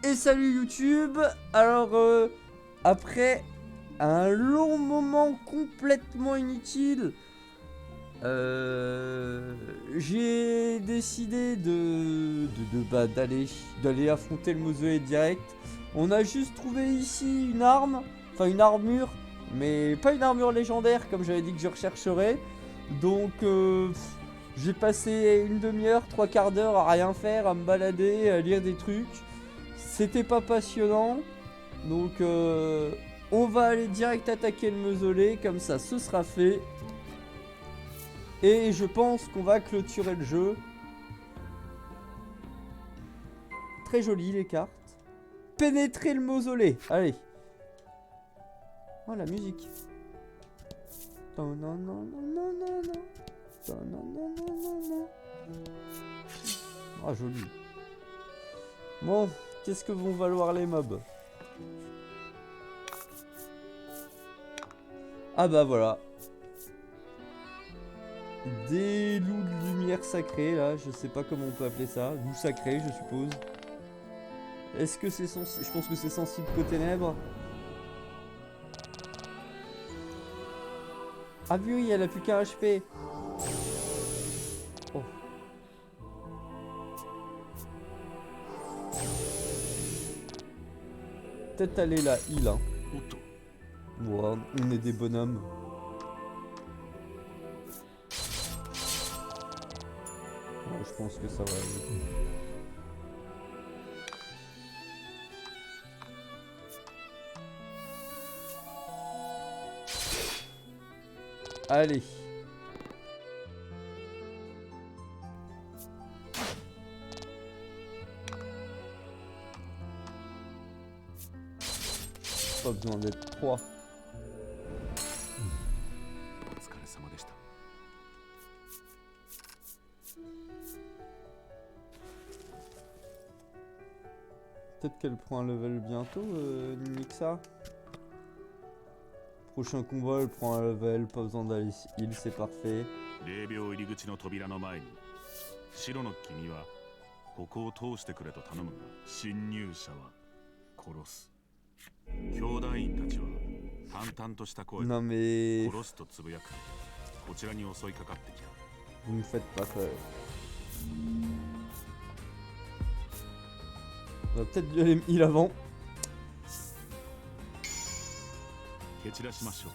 Et salut YouTube. Alors après un long moment complètement inutile, j'ai décidé d'aller affronter le mausolée direct. On a juste trouvé ici une arme, enfin une armure, mais pas une armure légendaire comme j'avais dit que je rechercherais. Donc j'ai passé une demi-heure, trois quarts d'heure à rien faire, à me balader, à lire des trucs. C'était pas passionnant, donc on va aller direct attaquer le mausolée, comme ça ce sera fait. Et je pense qu'on va clôturer le jeu. Très joli les cartes. Pénétrer le mausolée, allez. Oh la musique. Non non non non non non non. Non non non non non non. Ah joli. Bon, qu'est-ce que vont valoir les mobs? Ah bah voilà. Des loups de lumière sacrée là, je sais pas comment on peut appeler ça. Loups sacrés je suppose. Est-ce que c'est sensible? Je pense que c'est sensible qu'aux ténèbres. Ah oui, elle a plus qu'un HP. Oh. Peut-être aller la heal hein. Ouais, on est des bonhommes. Ouais, je pense que ça va aller. Allez. Pas besoin d'être 3. Peut-être qu'elle prend un level bientôt, Nixa. Prochain combat, elle prend un level, pas besoin d'aller heal, c'est parfait. 0秒入り口の扉の前に白の君はここを通してくれと頼むが侵入者は殺す兄弟員たちは淡々とした声で Non mais 殺すとつぶやくこちらに襲いかかってきた vous me faites pas peur. On va peut-être bien aller heal avant. 蹴散らしましょう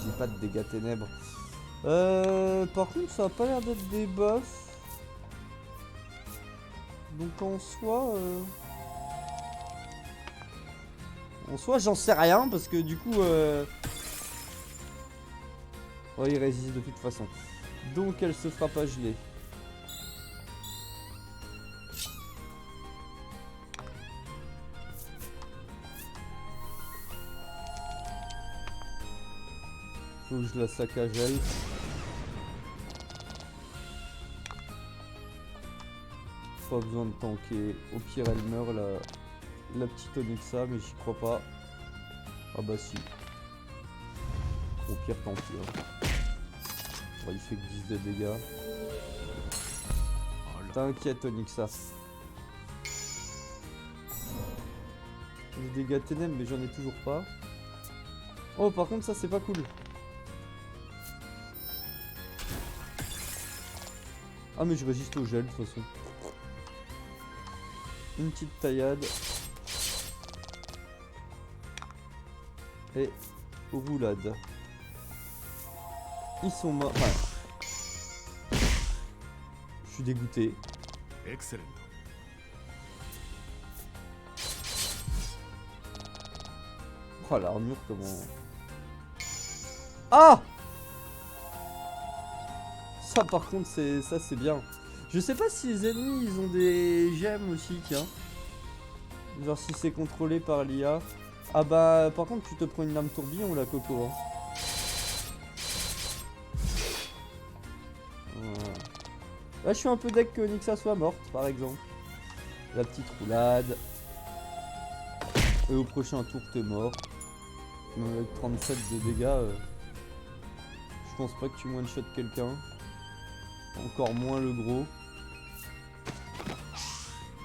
J'ai pas de dégâts ténèbres. Par contre, ça a pas l'air d'être des buffs. Donc en soi, j'en sais rien parce que du coup, ouais, il résiste de toute façon. Donc elle se fera pas geler. Faut que je la saccage elle. Pas besoin de tanker. Au pire elle meurt la petite Onyxa, mais j'y crois pas. Ah bah si. Au pire tant pis. Hein. Bon, il fait que 10 de dégâts. T'inquiète Onyxa. Les dégâts ténèbres mais j'en ai toujours pas. Oh par contre ça c'est pas cool. Ah mais je résiste au gel de toute façon. Une petite taillade. Et roulade. Ils sont morts. Enfin, je suis dégoûté. Excellent. Oh l'armure comment... Ah! Ça par contre c'est bien. Je sais pas si les ennemis ils ont des gemmes aussi tiens. Genre si c'est contrôlé par l'IA. Ah bah par contre tu te prends une lame tourbillon la coco hein. Voilà. Là je suis un peu deck que Onyxa soit morte par exemple. La petite roulade. Et au prochain tour t'es mort. Même avec 37 de dégâts. Je pense pas que tu one-shot quelqu'un. Encore moins le gros.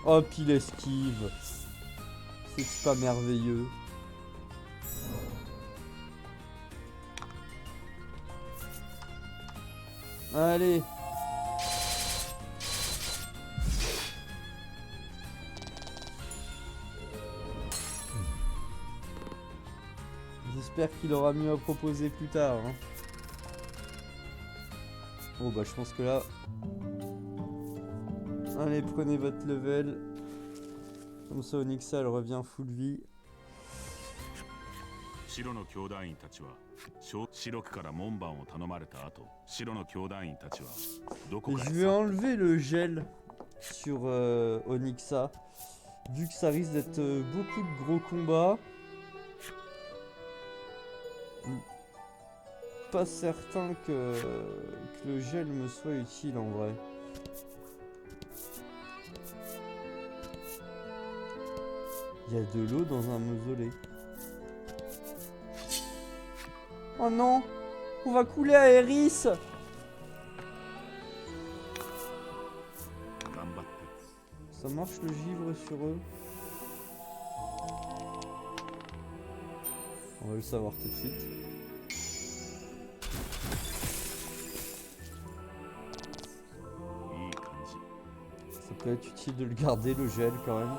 Oh, puis l'esquive. C'est pas merveilleux. Allez. J'espère qu'il aura mieux à proposer plus tard. Hein. Bon bah je pense que là... Allez, prenez votre level. Comme ça Onyxa elle revient full vie. 白の兄弟員たちは白くから門番を頼まれた後、白の兄弟員たちはどこから Je vais enlever le gel sur Onyxa. Vu que ça risque d'être beaucoup de gros combats. Pas certain que le gel me soit utile en vrai. Il y a de l'eau dans un mausolée. Oh non! On va couler à Eris! Ça marche le givre sur eux? On va le savoir tout de suite. Ça peut être utile de le garder, le gel quand même.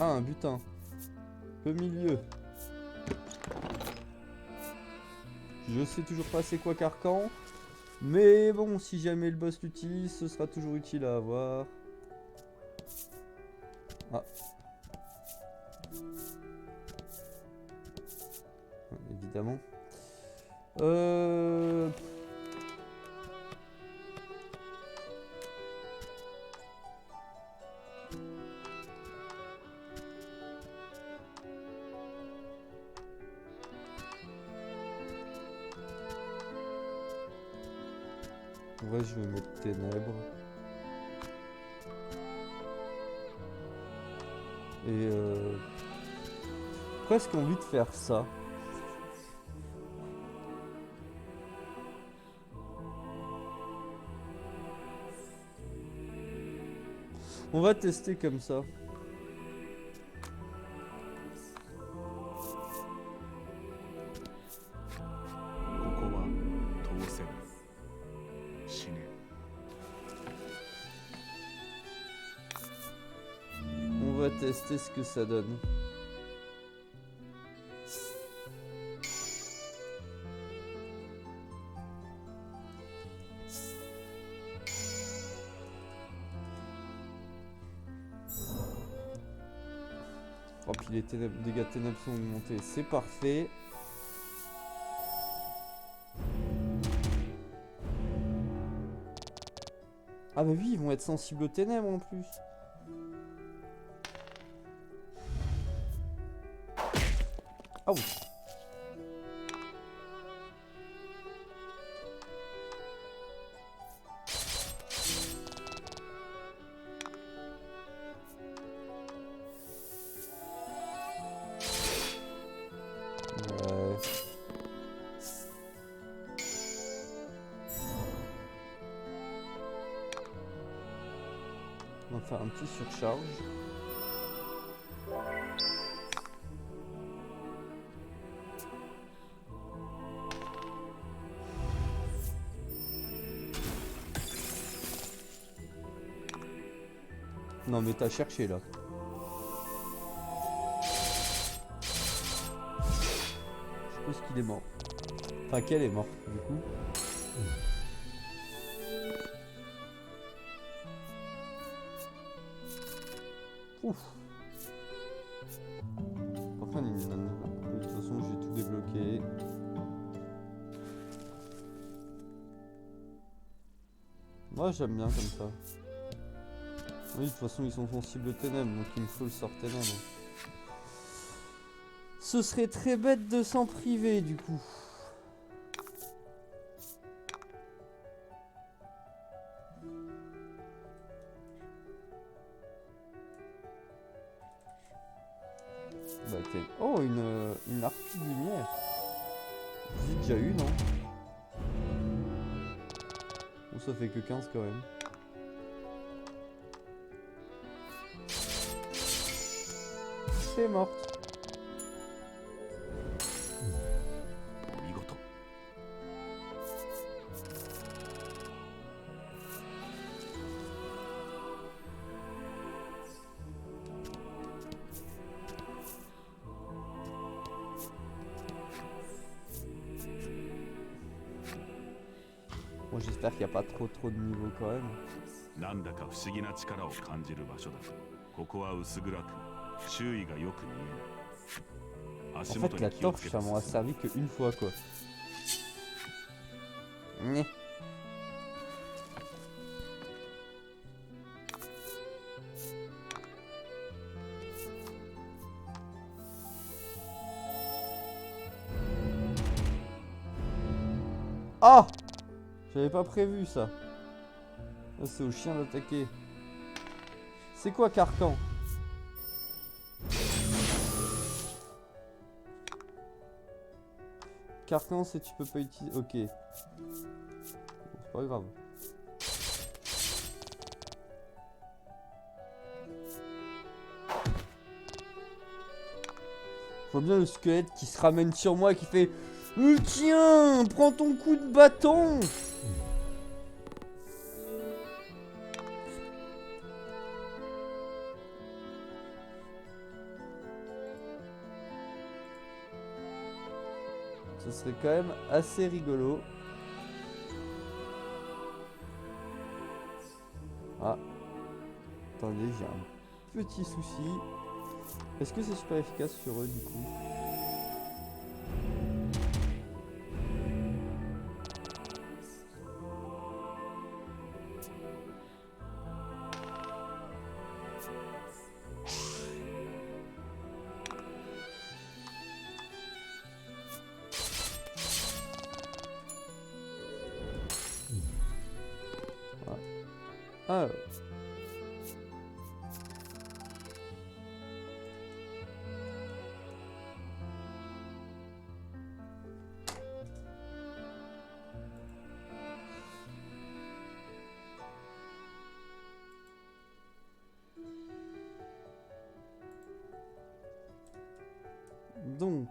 Ah, un butin. Le milieu. Je sais toujours pas c'est quoi Carcan. Mais bon, si jamais le boss l'utilise, ce sera toujours utile à avoir. Ah. Évidemment. Ouais, je vais mettre ténèbres. Et presque envie de faire ça. On va tester comme ça. On va tester ce que ça donne. Oh, puis les dégâts de ténèbres sont augmentés, c'est parfait. Ah bah oui, ils vont être sensibles aux ténèbres en plus. Ah oui. Ouais. On va faire un petit surcharge. Non mais t'as cherché là. Je pense qu'il est mort. Enfin qu'elle est morte du coup. Ouf. Enfin, de toute façon j'ai tout débloqué. Moi j'aime bien comme ça. Oui, de toute façon, ils sont sensibles aux ténèbres, donc il me faut le sort ténèbres. Ce serait très bête de s'en priver, du coup. certaine. Oh, une harpie de lumière. J'ai déjà eu, non? Bon, ça fait que 15 quand même. C'est morte. 見事 Bon, j'espère qu'il n'y a pas trop de niveaux quand même. なんだか不思議な力を感じる場所だ。ここは薄暗く、周囲がよく見えない。 En 足 fait, 元 la に気をつ torche, け ça て m'aura servi qu'une fois, quoi. Nyeh. Ah! J'avais pas prévu ça. Ça, c'est au chien d'attaquer. C'est quoi Carcan? Carcan, c'est tu peux pas utiliser. Ok. Bon, c'est pas grave. Je vois bien le squelette qui se ramène sur moi et qui fait tiens, prends ton coup de bâton. Ce serait quand même assez rigolo. Ah. Attendez, j'ai un petit souci. Est-ce que c'est super efficace sur eux du coup? Ah. Donc...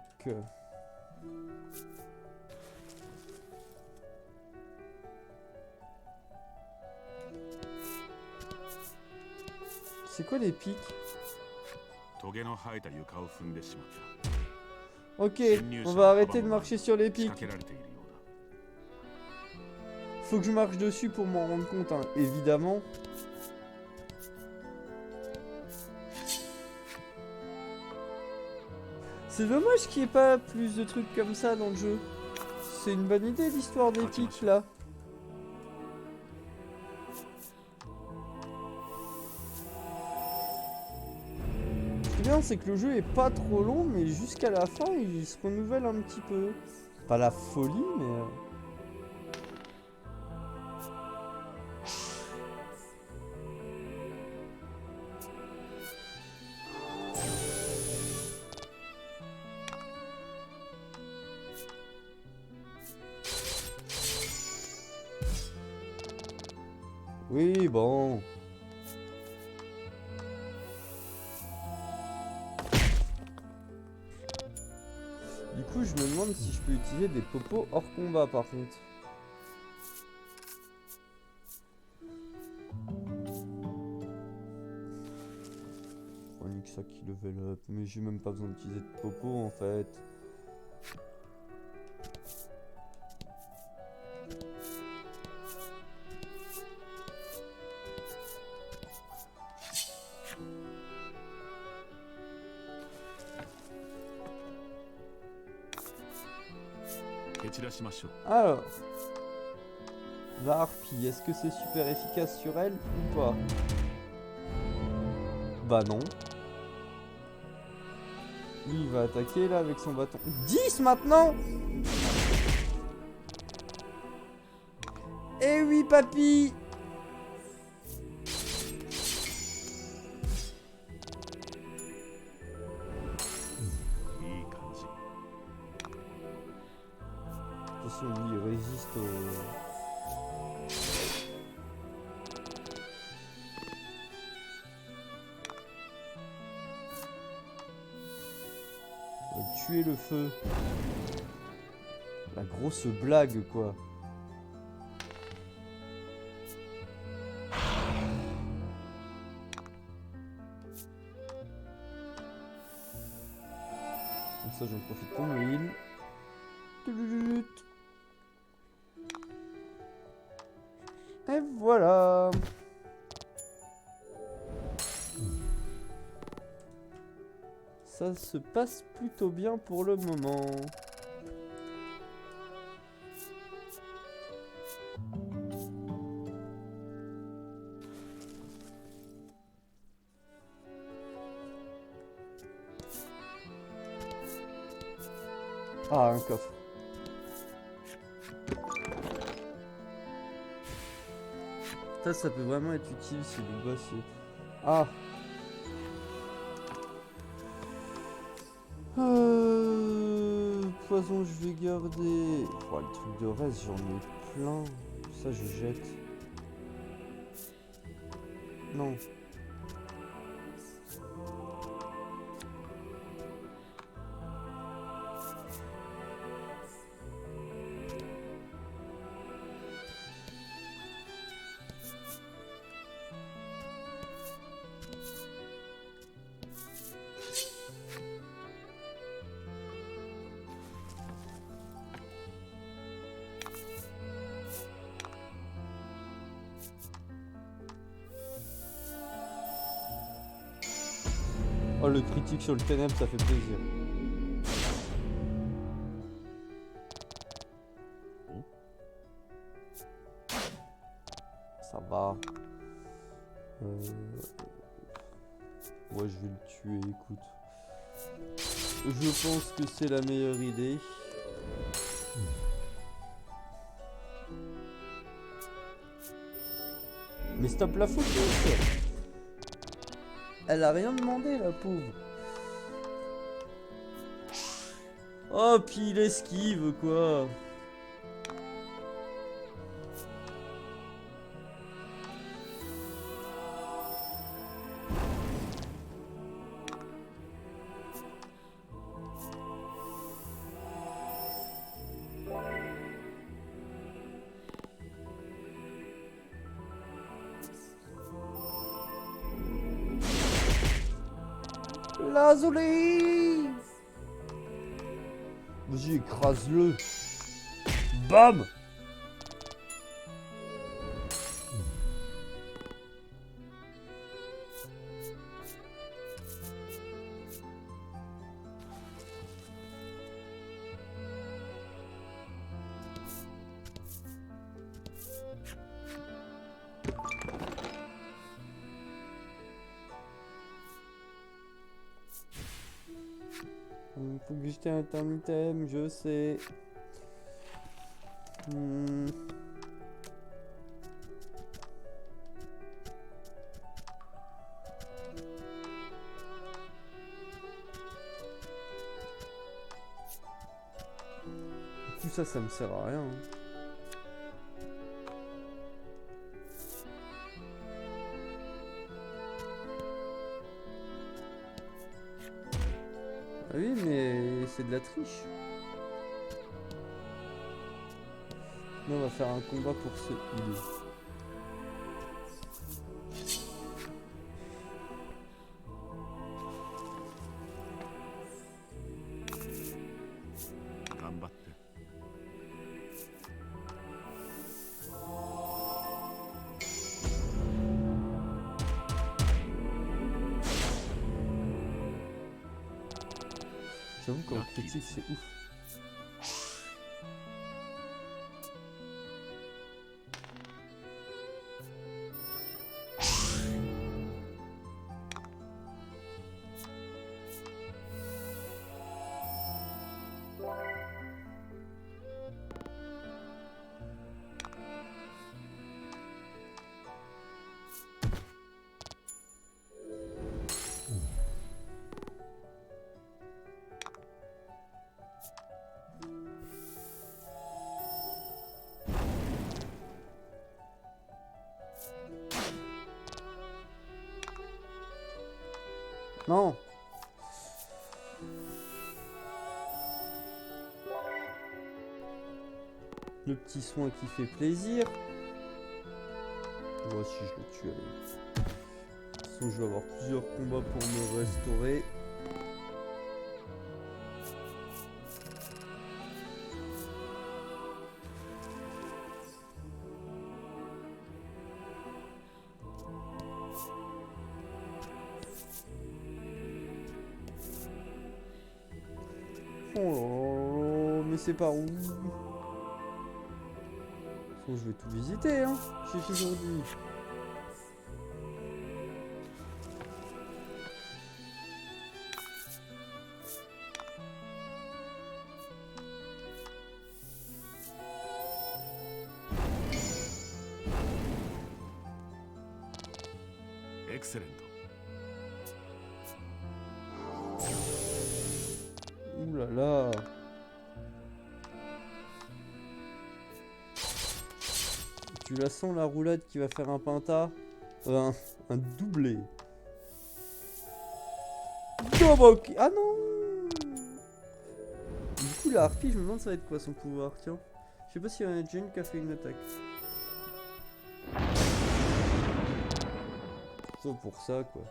c'est quoi les pics? トゲの生えた床を踏んでしまった。 Ok, on va arrêter de marcher sur les pics. Faut que je marche dessus pour m'en rendre compte, hein, évidemment. C'est dommage qu'il n'y ait pas plus de trucs comme ça dans le jeu. C'est une bonne idée l'histoire des pics là. Ce qui est bien, c'est que le jeu est pas trop long, mais jusqu'à la fin, il se renouvelle un petit peu. Pas la folie, mais... Oui, bon. Du coup, je me demande si je peux utiliser des popos hors combat par contre. On nique ça qui level up, mais j'ai même pas besoin d'utiliser de popos en fait. Alors, la harpie, est-ce que c'est super efficace sur elle ou pas? Bah non. Lui, il va attaquer là avec son bâton. 10 maintenant? Eh oui, papy! tuer le feu. La grosse blague, quoi. Comme ça, j'en profite pour me heal. Touloulout. Et voilà. Ça se passe plutôt bien pour le moment. Ah, un coffre. Ça peut vraiment être utile si le boss... Ah. Poison, je vais garder. Oh, le truc de reste, j'en ai plein. Ça, je jette. Non. Oh, le critique sur le ténèbre, ça fait plaisir. Ça va. Ouais, je vais le tuer, écoute. Je pense que c'est la meilleure idée. Mais stop la fouteuse! Elle a rien demandé, la pauvre. Oh, puis il esquive, quoi. Lazuli! Vas-y, écrase-le. Bam! Faut que j'étais un item, je sais. Tout ça, ça me sert à rien. Ah oui, mais c'est de la triche. Là, on va faire un combat pour se healer. J'avoue qu'en critique, c'est ouf. Non. le petit soin qui fait plaisir. Moi si je le tue, allez. De toute façon, je vais avoir plusieurs combats pour me restaurer. Oh là là, mais c'est par où? De toute façon, je vais tout visiter, hein. J'ai toujours dit. Excellent. Ouh là là. Tu la sens la roulade qui va faire un penta? Un doublé. Dobok. Ah non. Du coup la harpie, je me demande ça va être quoi son pouvoir, tiens. Je sais pas s'il y en a déjà une qui a fait une attaque. C'est pour ça quoi.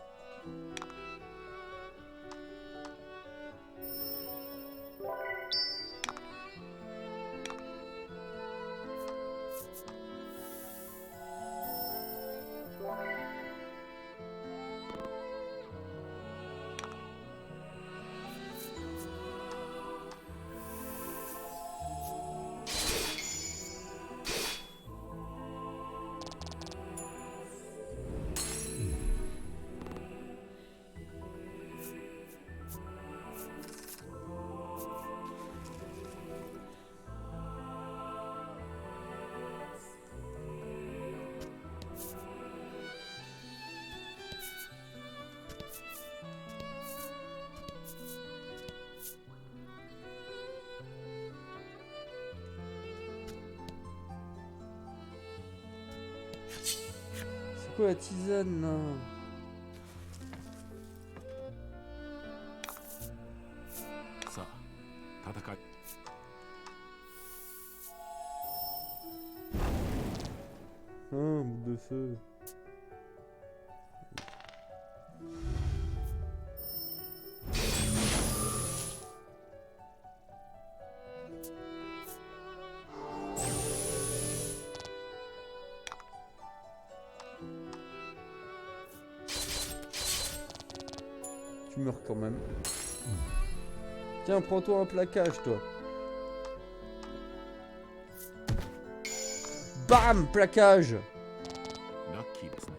C'est quoi la tisane là? Ça, 戦い。Boule de feu. Tu meurs quand même. Tiens, prends-toi un plaquage, toi. Bam, plaquage. ラッキーですね。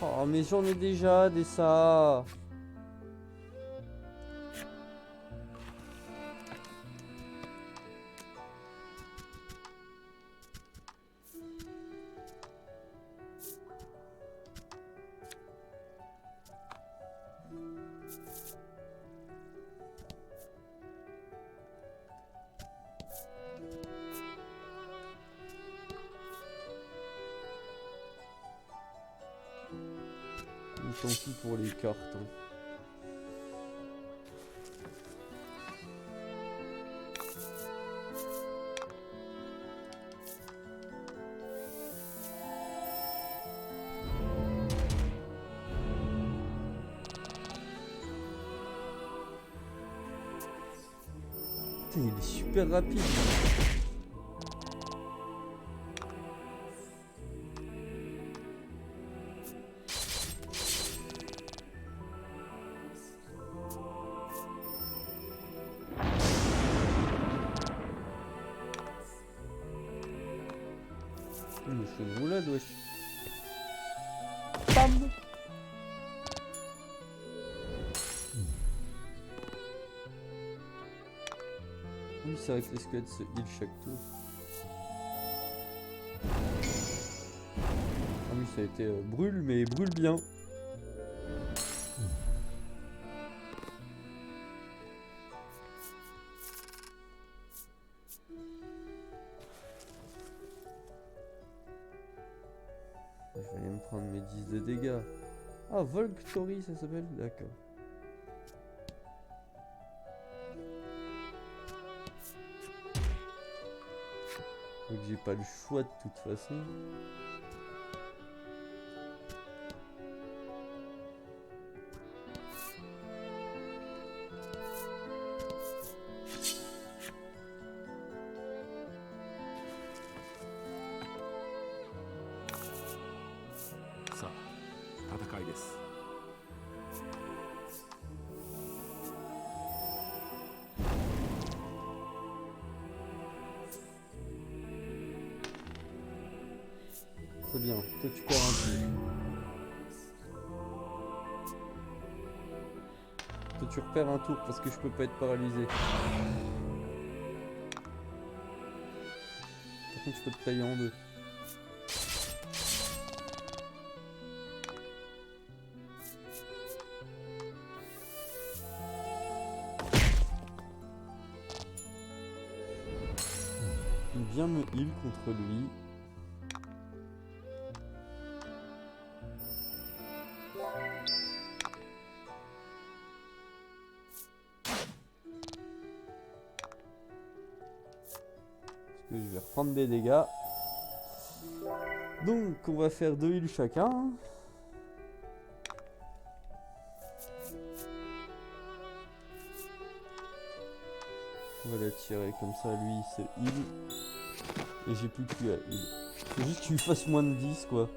Oh, mais j'en ai déjà des ça. Tant pis pour les cartes. Hein. Putain, il est super rapide. Il me fait une roulade, wesh. oui, c'est vrai que les squelettes se heal chaque tour. Ah oui, ça a été brûle, mais brûle bien. Je vais aller me prendre mes 10 de dégâts. Ah, Volctory, ça s'appelle? D'accord. Donc j'ai pas le choix de toute façon. Ça, 戦いです。C'est bien, toi tu perds un tour. Toi tu repères un tour parce que je peux pas être paralysé. Par contre je peux te tailler en deux. Il vient me heal contre lui. Parce que je vais reprendre des dégâts. Donc on va faire 2 heals chacun. On va l'attirer comme ça, lui il se heal. Et j'ai plus que lui à heal. Faut juste qu'il lui fasse moins de 10 quoi.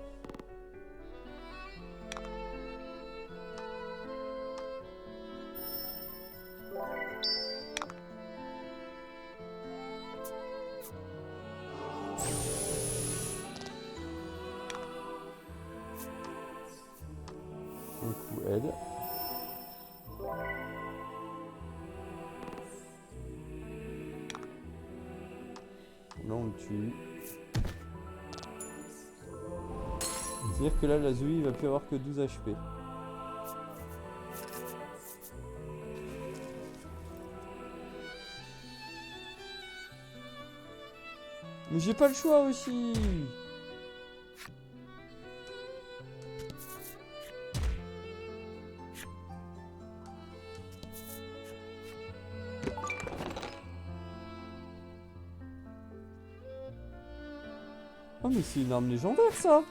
Un coup aide. Là on le tue. C'est-à-dire que là la Zoe il va plus avoir que 12 HP. Mais j'ai pas le choix aussi. Oh mais c'est une arme légendaire ça.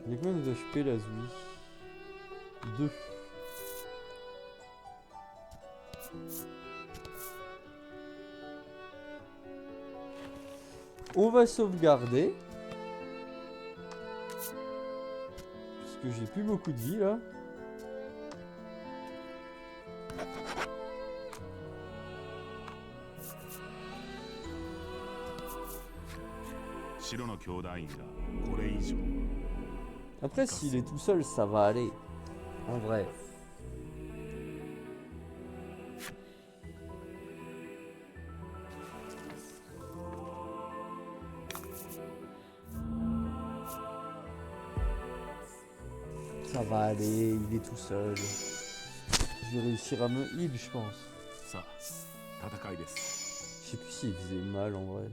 Il y a combien de HP la Zoe? 2. On va sauvegarder. Puisque j'ai plus beaucoup de vie là. Après s'il est tout seul ça va aller. En vrai. Ça va aller, il est tout seul. Je vais réussir à me heal, je pense. Je sais plus s'il faisait mal en vrai.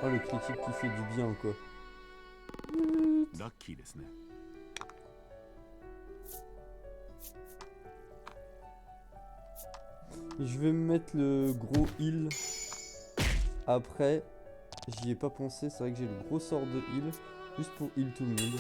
Oh le critique qui fait du bien quoi. Je vais me mettre le gros heal. Après, j'y ai pas pensé, c'est vrai que j'ai le gros sort de heal. Juste pour heal tout le monde.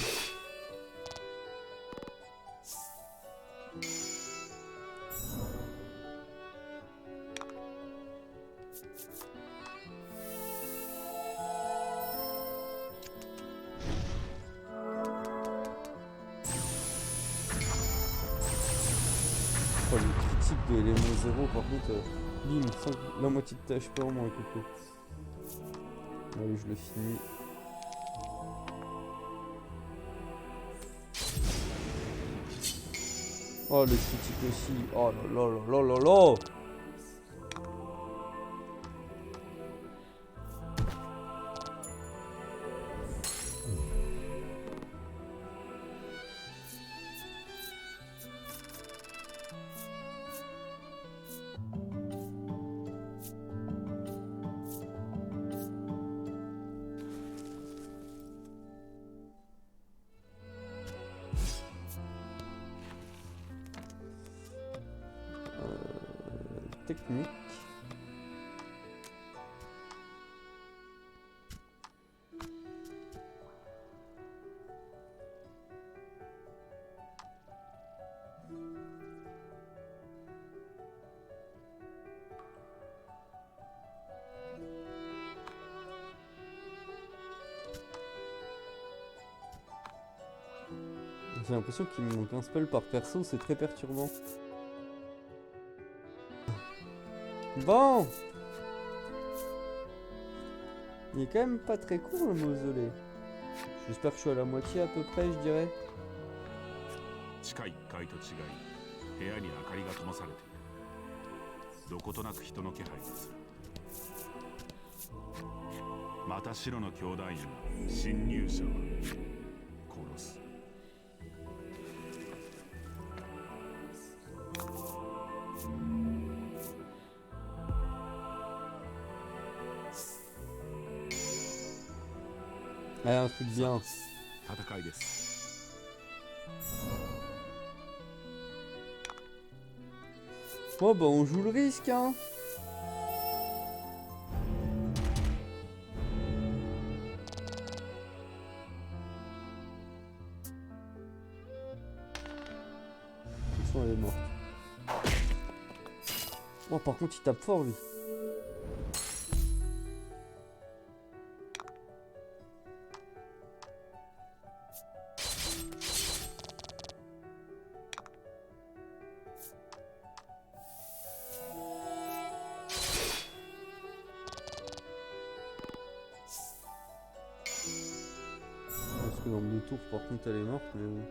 Oh, le critique de l'élément 0 par contre, bim, la moitié de ta HP en moins, Coco. Allez, je le finis. Oh, le critique aussi. Oh là là là là là là. Technique. J'ai l'impression qu'il me manque un spell par perso, c'est très perturbant. Bon, il est quand même pas très court le mausolée. J'espère que je suis à la moitié à peu près, je dirais. 近い1階と違い、部屋に明かりが灯されている。どことなく人の気配がする。また白の兄弟員が侵入者は殺す。Ah, un truc bien. 戦いです。Oh bah on joue le risque hein. De toute façon elle est morte. Oh par contre il tape fort lui. Dans 2 tours par contre elle est morte mais bon.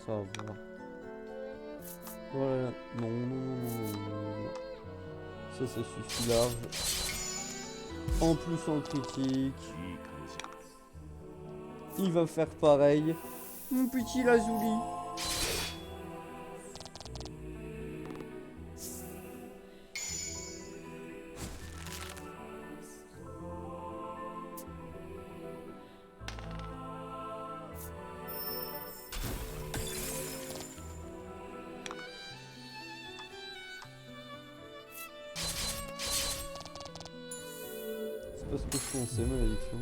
Ça va. Voilà. Non, non, non, non, non, non. Ça suffit large. En plus en critique. Il va faire pareil. Mon petit Lazuli. C'est pas ce que je pensais, malédiction.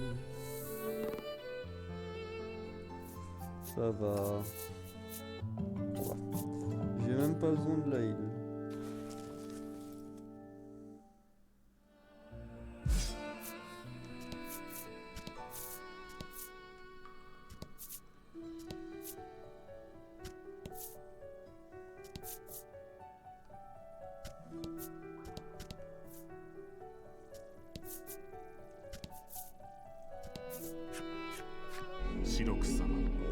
Ça va. J'ai même pas besoin de la heal.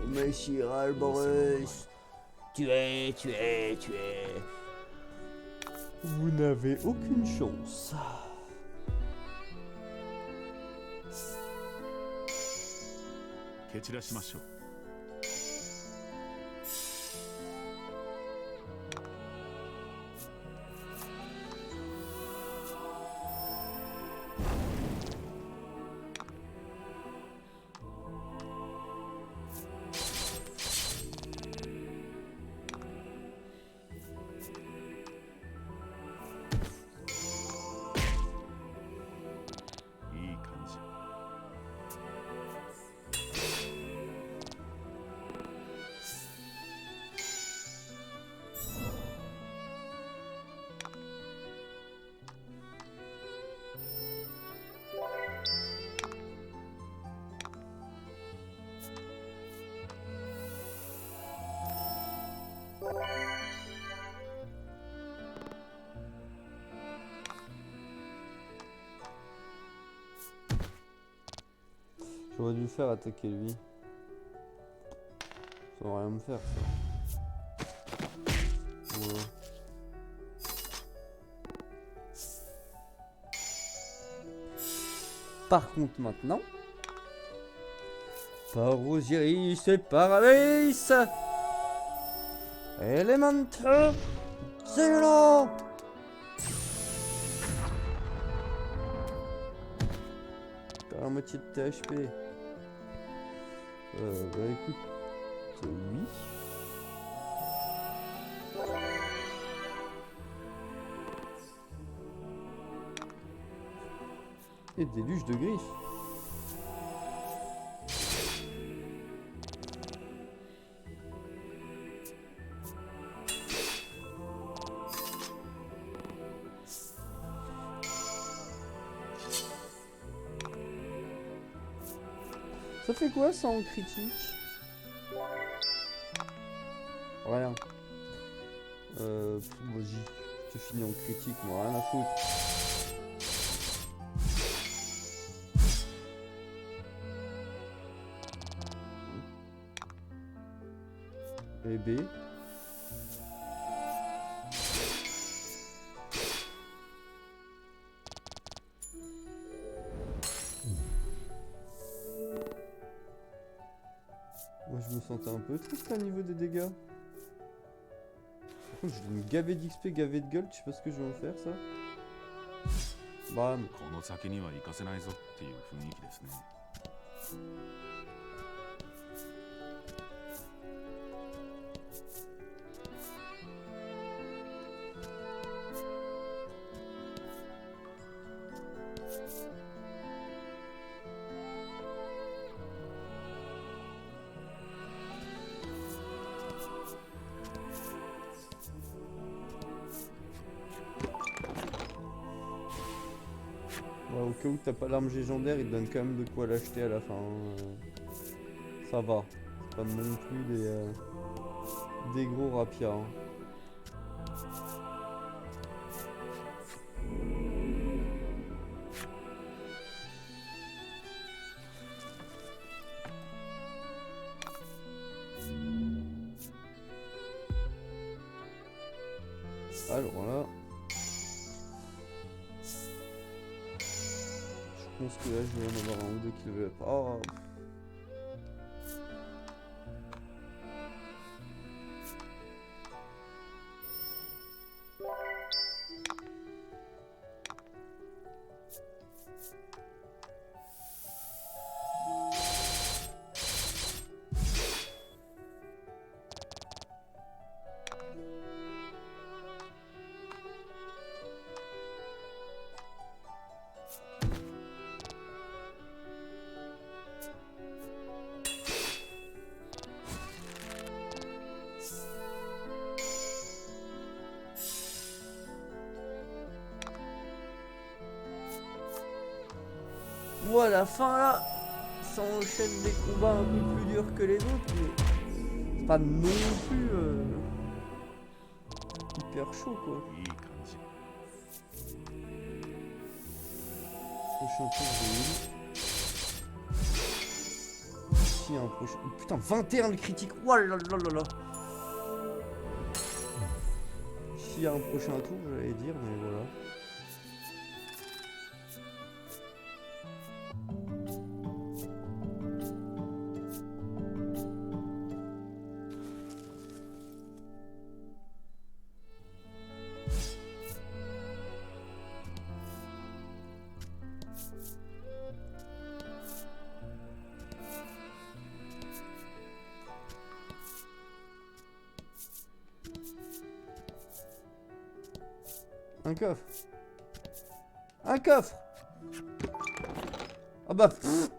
Monsieur Alborus, tuez. Vous n'avez aucune chance. 蹴散らしましょう。J'aurais dû le faire attaquer lui. Ça va rien me faire ça. Voilà. Par contre maintenant, par Osiris et par Alice, Elemental Zero. Par la moitié de THP. Bah écoute, oui. Et déluge de griffes. Ça fait quoi ça en critique? Rien. Vas-y, je finis en critique, moi rien à foutre. Et B. Moi je me sentais un peu triste à niveau des dégâts. Par contre je vais me gaver d'XP, gaver de gold, je sais pas ce que je vais en faire ça. Bam. この先には行かせないぞっていう雰囲気ですね。Ouais, au cas où t'as pas l'arme légendaire, il te donne quand même de quoi l'acheter à la fin. Ça va. C'est pas non plus des gros rapias. Hein. Alors là. Je pense que là je vais en avoir un ou deux qui level up. Oh. Voilà, la fin là, ça enchaîne des combats un peu plus durs que les autres, mais c'est pas non plus hyper chaud quoi. いい感じ。 Prochain tour de si un prochain. Oh, putain, 21 le critique. Oh là là là là. S'il y a un prochain tour, j'allais dire, mais voilà. Un coffre. Un coffre. Ah bah pff.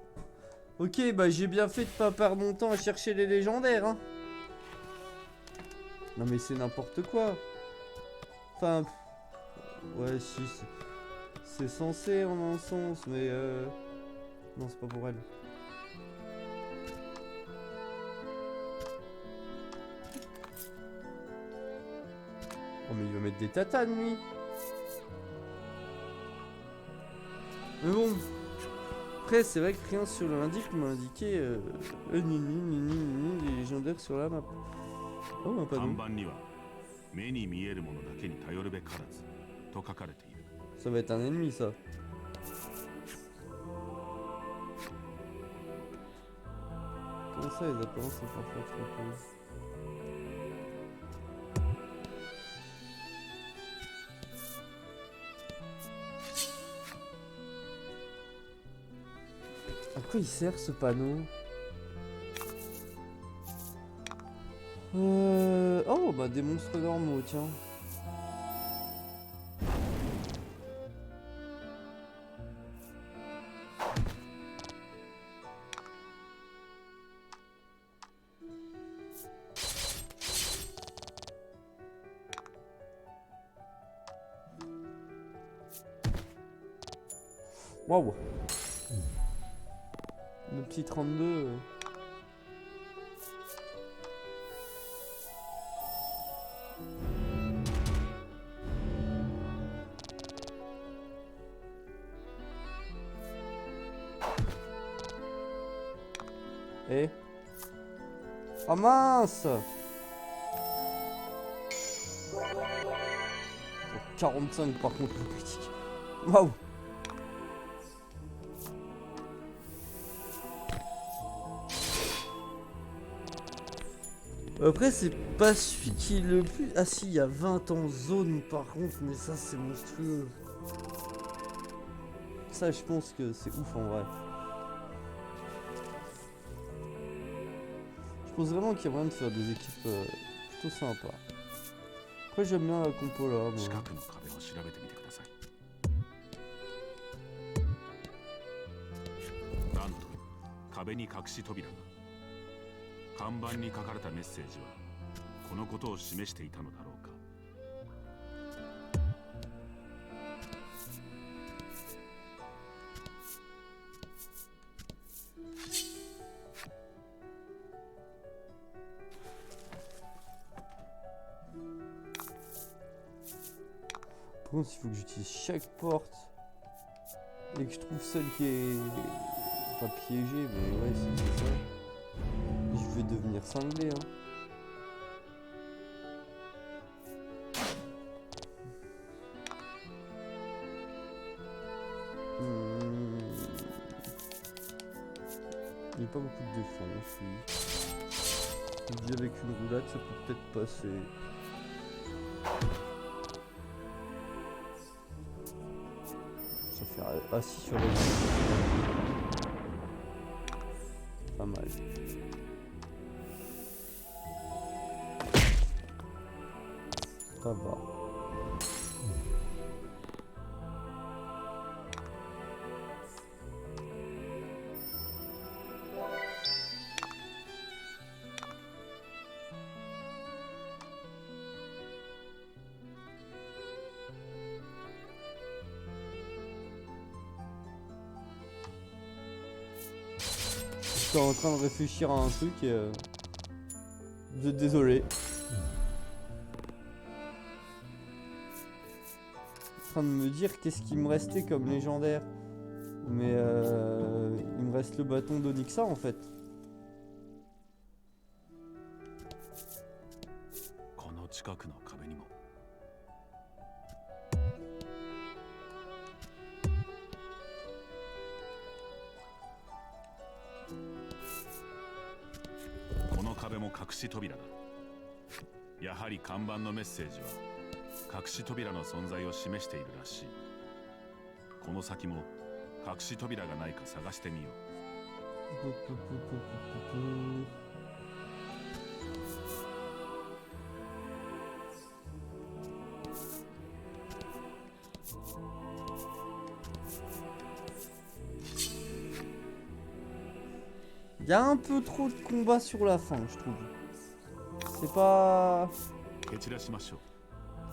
Ok, bah j'ai bien fait de pas perdre mon temps à chercher les légendaires hein. Non mais c'est n'importe quoi. Enfin ouais si c'est censé en un sens mais non c'est pas pour elle. Oh mais il va mettre des tatanes lui. Mais bon, Après, c'est vrai que rien sur l'indice m'a indiqué les légendaires sur la map. Oh, un 看 panneau. 板には目に見えるものだけに頼るべからずと書かれている。 Ça va être un ennemi, ça. Comment ça, les apparences sont parfois trompeuses? À quoi il sert ce panneau? Oh, bah des monstres normaux, tiens. Waouh. Le petit 32. Eh. Ah mince. 45 par contre le critique. Waouh. Après c'est pas celui qui est le plus... Ah si, il y a 20 en zone par contre, mais ça c'est monstrueux. Ça je pense que c'est ouf en vrai. Je pense vraiment qu'il y a moyen de faire des équipes plutôt sympas. Après j'aime bien la compo là, moi. 近くの壁を調べてみてください。なんと壁に隠し扉が。看板に書かれたメッセージはこのことを示していたのだろうか。 Par contre, il faut que j'utilise chaque porte et que je trouve celle qui est pas piégée, mais ouais, c'est ça. Et je vais devenir cinglé, hein. Il n'y a pas beaucoup de défense, oui. Je dis avec une roulade, ça peut peut-être passer. Ça fait assis sur le... Pas mal. Ça va. J'étais en train de réfléchir à un truc et désolé. En train de me dire qu'est-ce qui me restait comme légendaire. Mais il me reste le bâton d'Onyxa en fait. この近くの壁にも。 この壁も隠し扉だ。やはり看板のメッセージは隠し扉の存在を示しているらしい。この先も隠し扉がないか探してみよう。 Il y a un peu trop de combats sur la fin, je trouve. C'est pas...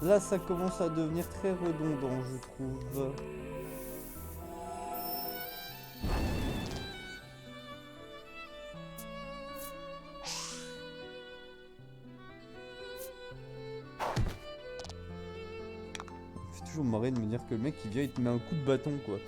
Là, ça commence à devenir très redondant, je trouve. Ça fait toujours marrer de me dire que le mec, il vient, il te met un coup de bâton, quoi.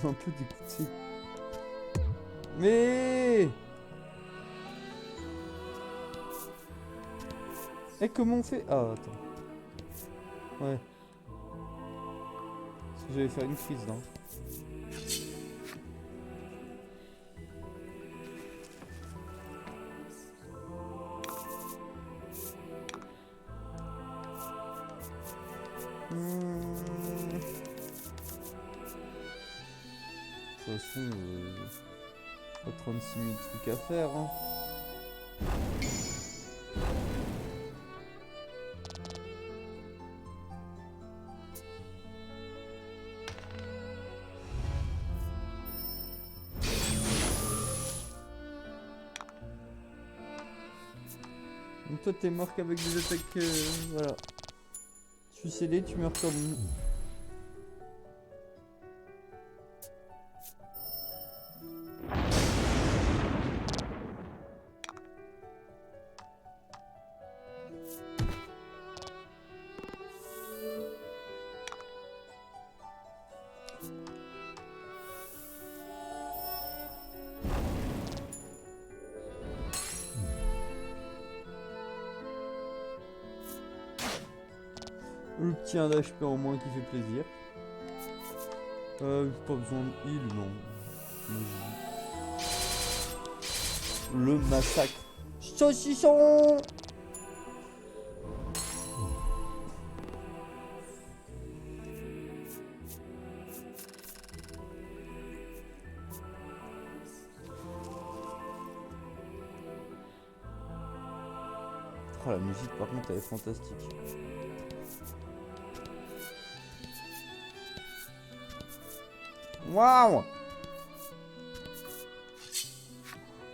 Un peu dégoûté. Mais... Eh, comment on fait? Ah, attends. Ouais. Parce que j'allais faire une crise, là. De toute façon, pas 36 000 trucs à faire, hein. Donc toi t'es mort qu'avec des attaques, voilà. Je suis scellé, tu meurs comme... Le petit 1 d'HP en moins qui fait plaisir. Pas besoin de heal, non. Le massacre. Saucisson! Oh, la musique par contre elle est fantastique. Waouh!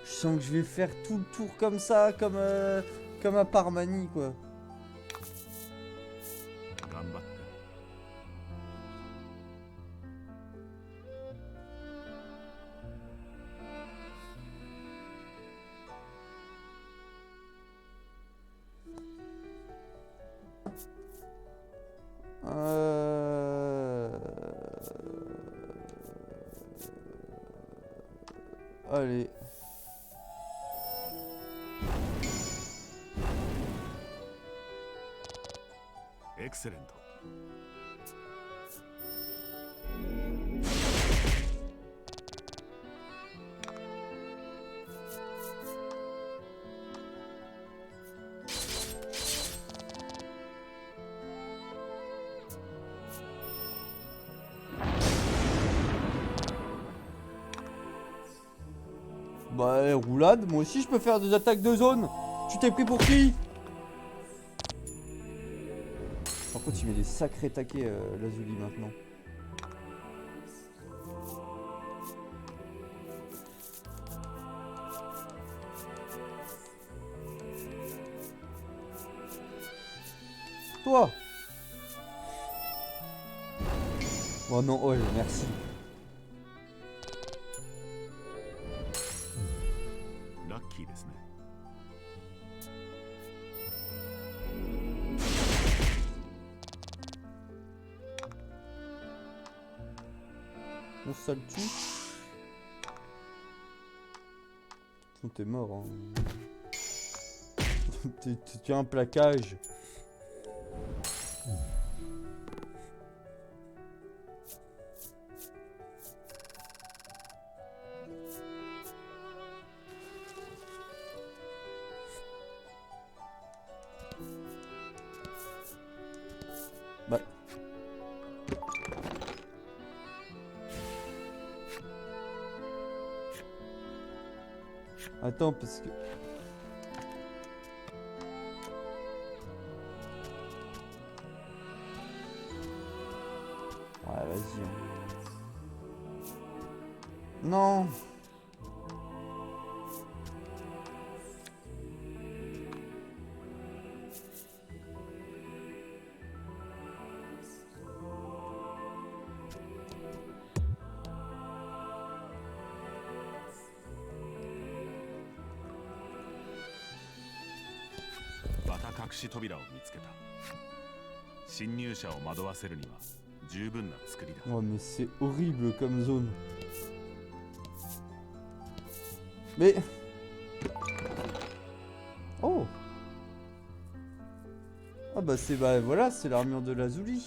Je sens que je vais faire tout le tour comme ça, comme un Parmani quoi. Allez. Excellent. Bah roulade, moi aussi je peux faire des attaques de zone. Tu t'es pris pour qui? Par contre il met des sacrés taquets Lazuli maintenant. Toi. Oh non, oh merci. Lucky ですね。On ça le tue. T'es mort hein. Tu as un plaquage. Bah. Attends parce que... Ouais vas-y. Non.また隠し扉を見つけた。侵入者を惑わせるには十分な作りだ。 Oh mais c'est horrible comme zone. Mais... Oh. Ah bah c'est... Bah voilà, c'est l'armure de Lazuli.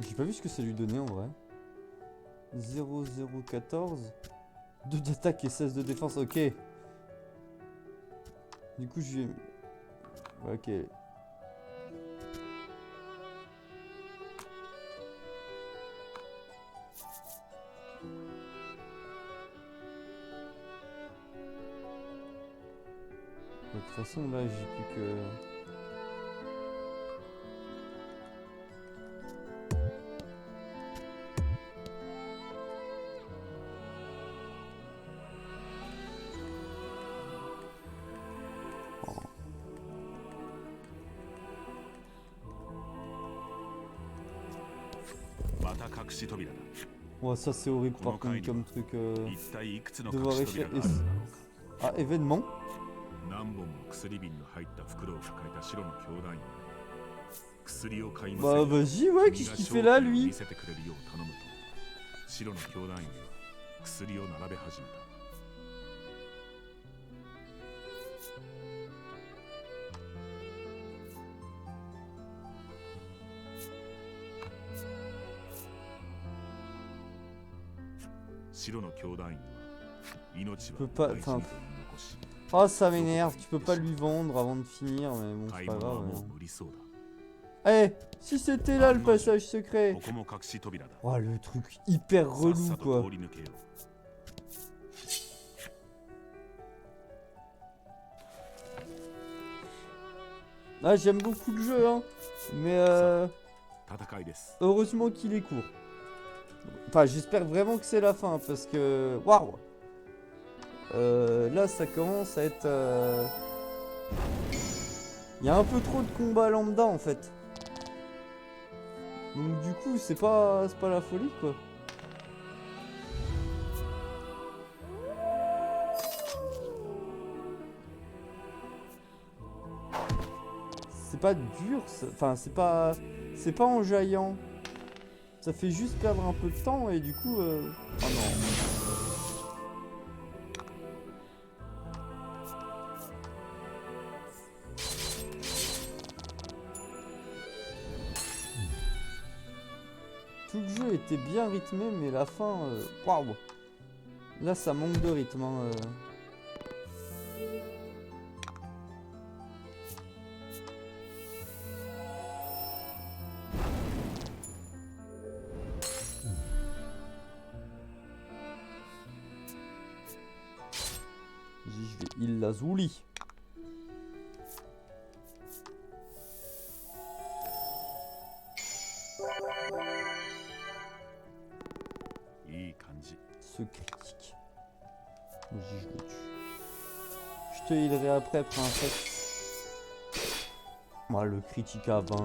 J'ai pas vu ce que ça lui donnait en vrai. 0014. 2 d'attaque et 16 de défense, ok. Du coup je vais... Ok. De toute façon là j'ai plus que... Ouais, ça c'est horrible par contre comme truc. Devoir réussir. Ah, événement. Bah vas-y, ouais, qu'est-ce qu'il fait là lui? Tu peux pas... Enfin... Oh, ça m'énerve, tu peux pas lui vendre avant de finir, mais bon, c'est pas grave. Eh, si c'était là le passage secret. Oh, le truc hyper relou, quoi. Ah, j'aime beaucoup le jeu, hein. Mais heureusement qu'il est court. Enfin, j'espère vraiment que c'est la fin, parce que... Waouh. Là, ça commence à être... Il y a un peu trop de combats lambda, en fait. Donc du coup, c'est pas la folie, quoi. C'est pas dur, enfin, c'est pas enjaillant. Ça fait juste perdre un peu de temps et du coup... Oh non. Tout le jeu était bien rythmé, mais la fin... Waouh. Là, ça manque de rythme. Hein, Je vais il Lazuli. Ce critique. Vas-y, je le tue. Je te healerai après, princesse. Moi, le critique à 20.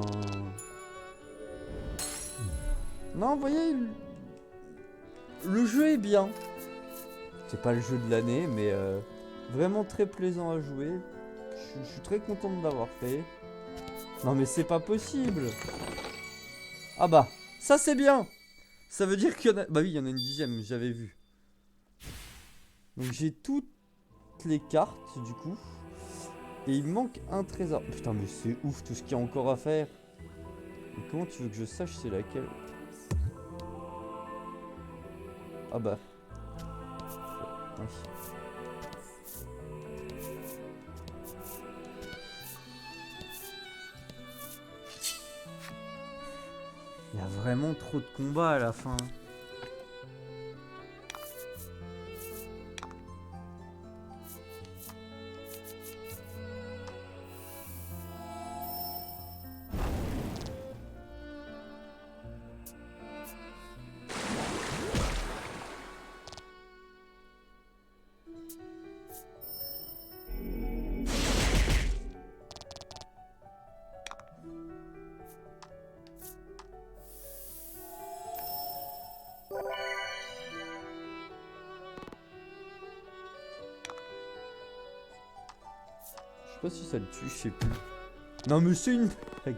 Non, vous voyez, le jeu est bien. C'est pas le jeu de l'année, mais vraiment très plaisant à jouer. Je suis très content de l'avoir fait. Non, mais c'est pas possible. Ah bah, ça c'est bien. Ça veut dire qu'il y en a... Bah oui, il y en a une 10e, j'avais vu. Donc j'ai toutes les cartes, du coup. Et il me manque un trésor. Putain, mais c'est ouf tout ce qu'il y a encore à faire. Et comment tu veux que je sache c'est laquelle? Ah bah. Oui. Il y a vraiment trop de combats à la fin. Je sais pas si ça le tue, je sais plus. Non mais c'est une blague.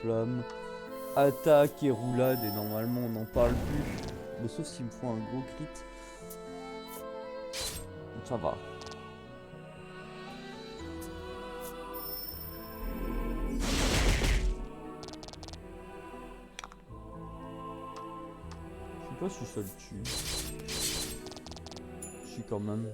Flamme. Attaque et roulade et normalement on n'en parle plus. Bon, sauf s'il me faut un gros crit. Ça va. Je sais pas si ça le tue. Si quand même.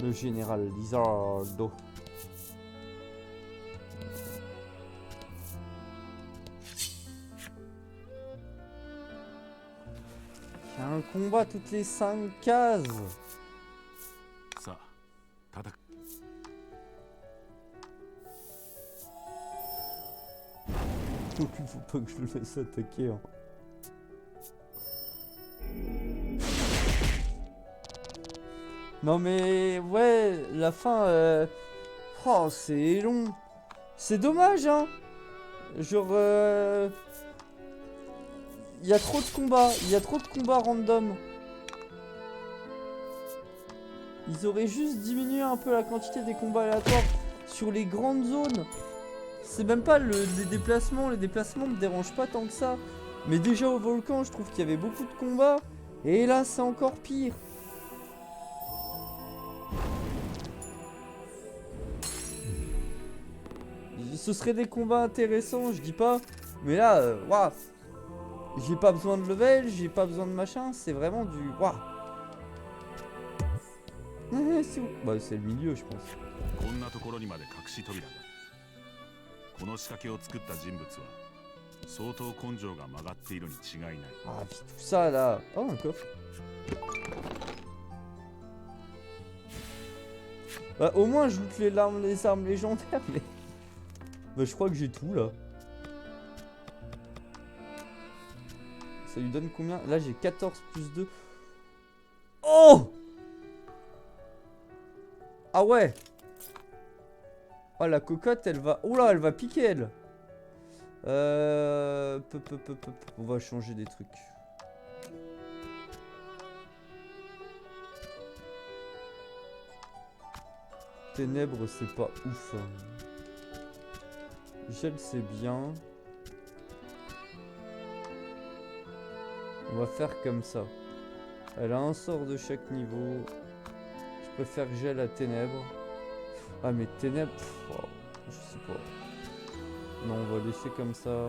Le général Lizardo. Il y a un combat toutes les 5 cases. さあ戦Donc il faut pas que je le laisse attaquer. Hein. Non mais ouais, la fin, oh c'est long. C'est dommage hein. Genre, il y a trop de combats, random. Ils auraient juste diminué un peu la quantité des combats aléatoires sur les grandes zones. C'est même pas les déplacements me dérangent pas tant que ça. Mais déjà au volcan, je trouve qu'il y avait beaucoup de combats. Et là, c'est encore pire. Ce serait des combats intéressants, je dis pas. Mais là, waouh. J'ai pas besoin de level, j'ai pas besoin de machin. C'est vraiment du waouh. C'est où? Bah, c'est le milieu, je pense. こんなところにまで隠し扉が。この仕掛けを作った人物は相当根性が曲がっているに違いない。 Ah, puis tout ça là. Oh, un coffre. Bah, au moins, je loot les armes légendaires, mais. Bah, je crois que j'ai tout là. Ça lui donne combien? Là, j'ai 14 plus 2. Oh! Ah ouais! Oh, la cocotte, elle va. Oh là, elle va piquer, elle! On va changer des trucs. Ténèbres, c'est pas ouf. Gel, c'est bien. On va faire comme ça. Elle a un sort de chaque niveau. Je préfère gel à ténèbres. Ah mais ténèbres, oh, je sais pas. Non, on va laisser comme ça.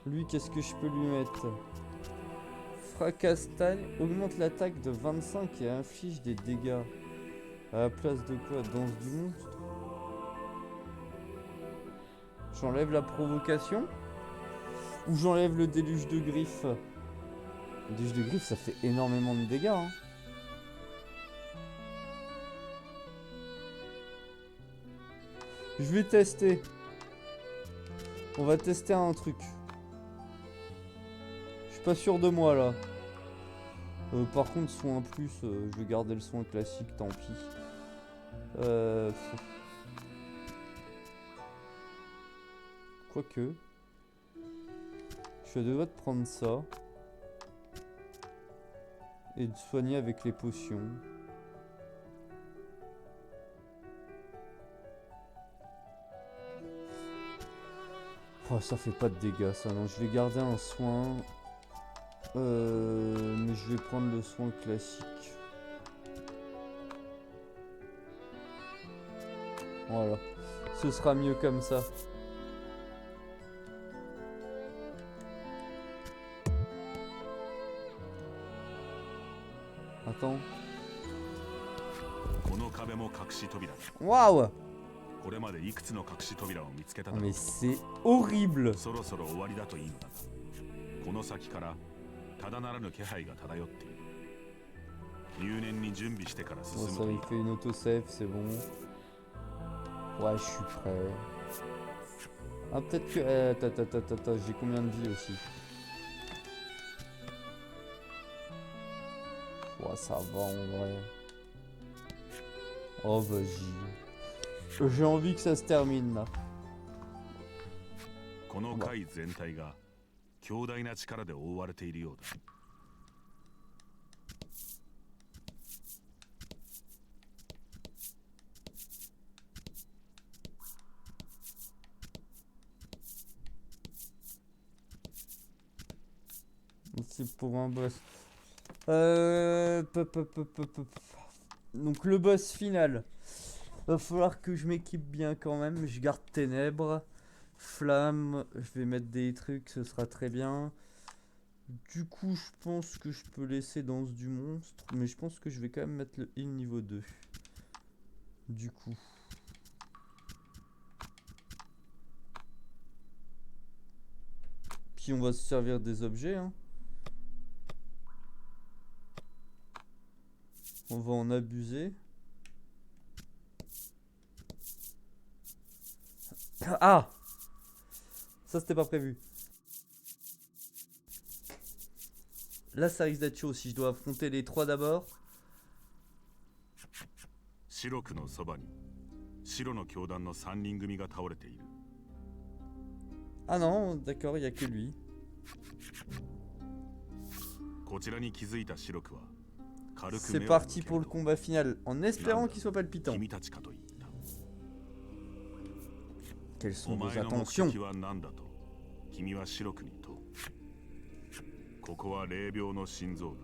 Lui, qu'est-ce que je peux lui mettre? Fracastagne augmente l'attaque de 25 et inflige des dégâts. À la place de quoi? Danse du monstre? J'enlève la provocation? Ou j'enlève le déluge de griffes? Le déluge de griffes, ça fait énormément de dégâts. Hein. Je vais tester. On va tester un truc. Je suis pas sûr de moi là. Par contre, soin plus, je vais garder le soin classique, tant pis. Quoique. Je devrais te prendre ça. Et de soigner avec les potions. Oh, ça fait pas de dégâts ça, non. Je vais garder un soin. Mais je vais prendre le soin classique. Voilà. Ce sera mieux comme ça. Attends. Waouh! Mais c'est horrible! Bon, ça il fait une auto-save, c'est bon. Ouais, je suis prêt. Ah, peut-être que. Attends, j'ai combien de vie aussi? Ouais, ça va en vrai. Oh, vas-y. J'ai envie que ça se termine là. この海全体が強大な力で覆われているようだ。C'est pour un boss. Donc le boss final. Va falloir que je m'équipe bien quand même. Je garde ténèbres. Flamme. Je vais mettre des trucs. Ce sera très bien. Du coup, je pense que je peux laisser danse du monstre. Mais je pense que je vais quand même mettre le heal niveau 2. Du coup. Puis on va se servir des objets. Hein. On va en abuser. Ah! Ça, c'était pas prévu. Là, ça risque d'être chaud si je dois affronter les 3 d'abord. 白くのそばに白の教団の3人組が倒れている。 Ah non, d'accord, il n'y a que lui. こちらに気づいた白くは軽く C'est 目を parti 向け pour る le と combat final, en espérant qu'il soit palpitant. 君たちかと言った。 Quelles お sont vos 前の目 intentions? 的は何だと君は白くに問う。ここは霊廟の心臓部。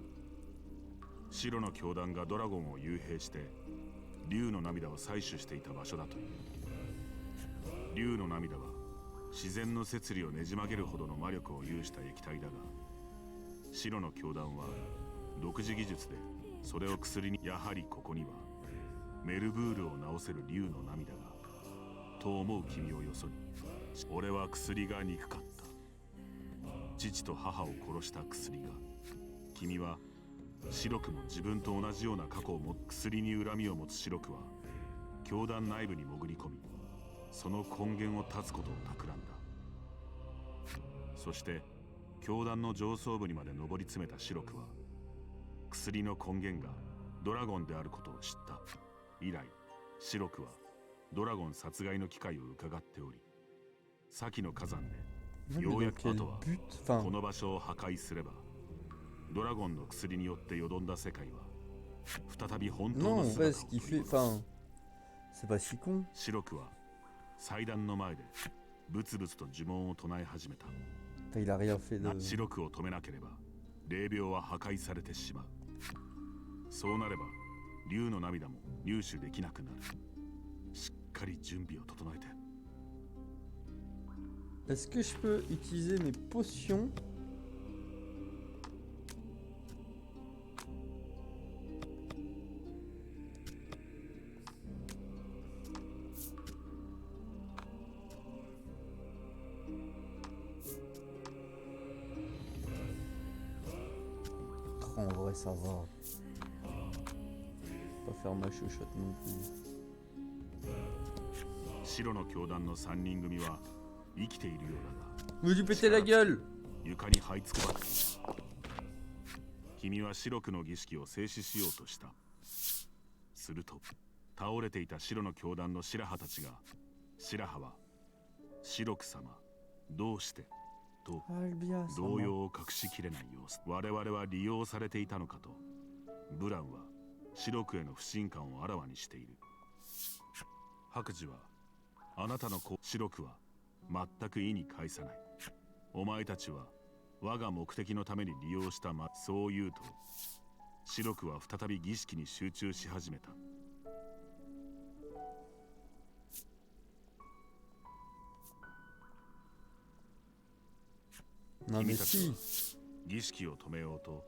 白の教団がドラゴンを幽閉して竜の涙を採取していた場所だという。竜の涙は自然の摂理をねじ曲げるほどの魔力を有した液体だが、白の教団は独自技術でそれを薬に。やはりここにはメルブールを治せる竜の涙がと思う君をよそに、俺は薬が憎かった。父と母を殺した薬が。君は白くも自分と同じような過去を持つ。薬に恨みを持つ白くは教団内部に潜り込み、その根源を断つことを企んだ。そして教団の上層部にまで上り詰めた白くは薬の根源がドラゴンであることを知った。以来白くはドラゴン殺害の機会を伺っており、先の火山で Mais よう dans やく quel あとは but? こ Enfin, の場所を破壊すれば、ドラゴンの薬によってよどんだ世界は再び本当 non, の en 姿 vrai, を ce 取 qu'il り fait. 戻す。 Enfin, c'est pas si con. 白くは祭壇の前でブツブツと呪文を唱え始めた。 Enfin, il a rien fait de. 白くを止めなければ霊廟は破壊されてしまう。そうなれば竜の涙も入手できなくなる。しっかり準備を整えて。 Est-ce que je peux utiliser mes potions? Oh, en vrai, ça va. Pas faire ma chouchotte non plus. 白の教団の3人組は生きているようだが、 Me lui péter la gueule! 床に這いつくばっている。君は白くの儀式を静止しようとした。すると倒れていた白の教団の白羽たちが、白羽は白く様どうしてと Albia, ça 動 va. 揺を隠しきれない様子。我々は利用されていたのかとブランは白くへの不信感をあらわにしている。白磁はあなたの子。白くは全く意に介さない。お前たちは我が目的のために利用した。そう言うと白くは再び儀式に集中し始めた。 Non, mais 君たち si. は儀式を止めようと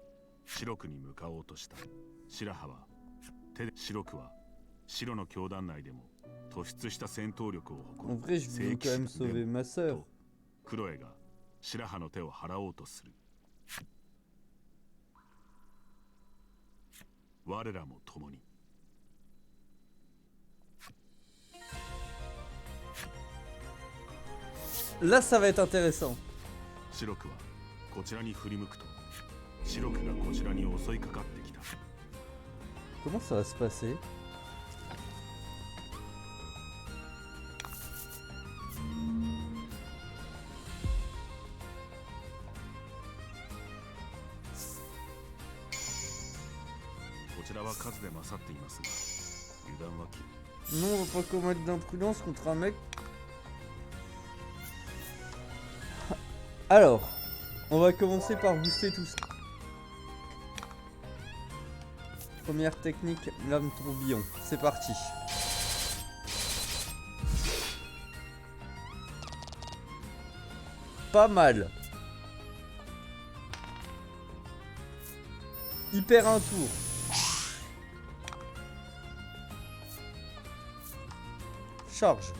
白くに向かおうとした。白羽は手で。白くは白の教団内でも突出した戦闘力を En 誇 vrai, る je veux quand même sauver ma sœur. とクロエが白羽の手を払おうとする。我らも共に。Là, ça va être intéressant. 白くはこちらに振り向くと白くがこちらに襲いかかってきた。 Comment ça va se passer? Non, on va pas commettre d'imprudence contre un mec. Alors, on va commencer par booster tout ça. Première technique, lame tourbillon. C'est parti. Pas mal. Il perd un tour. Charge.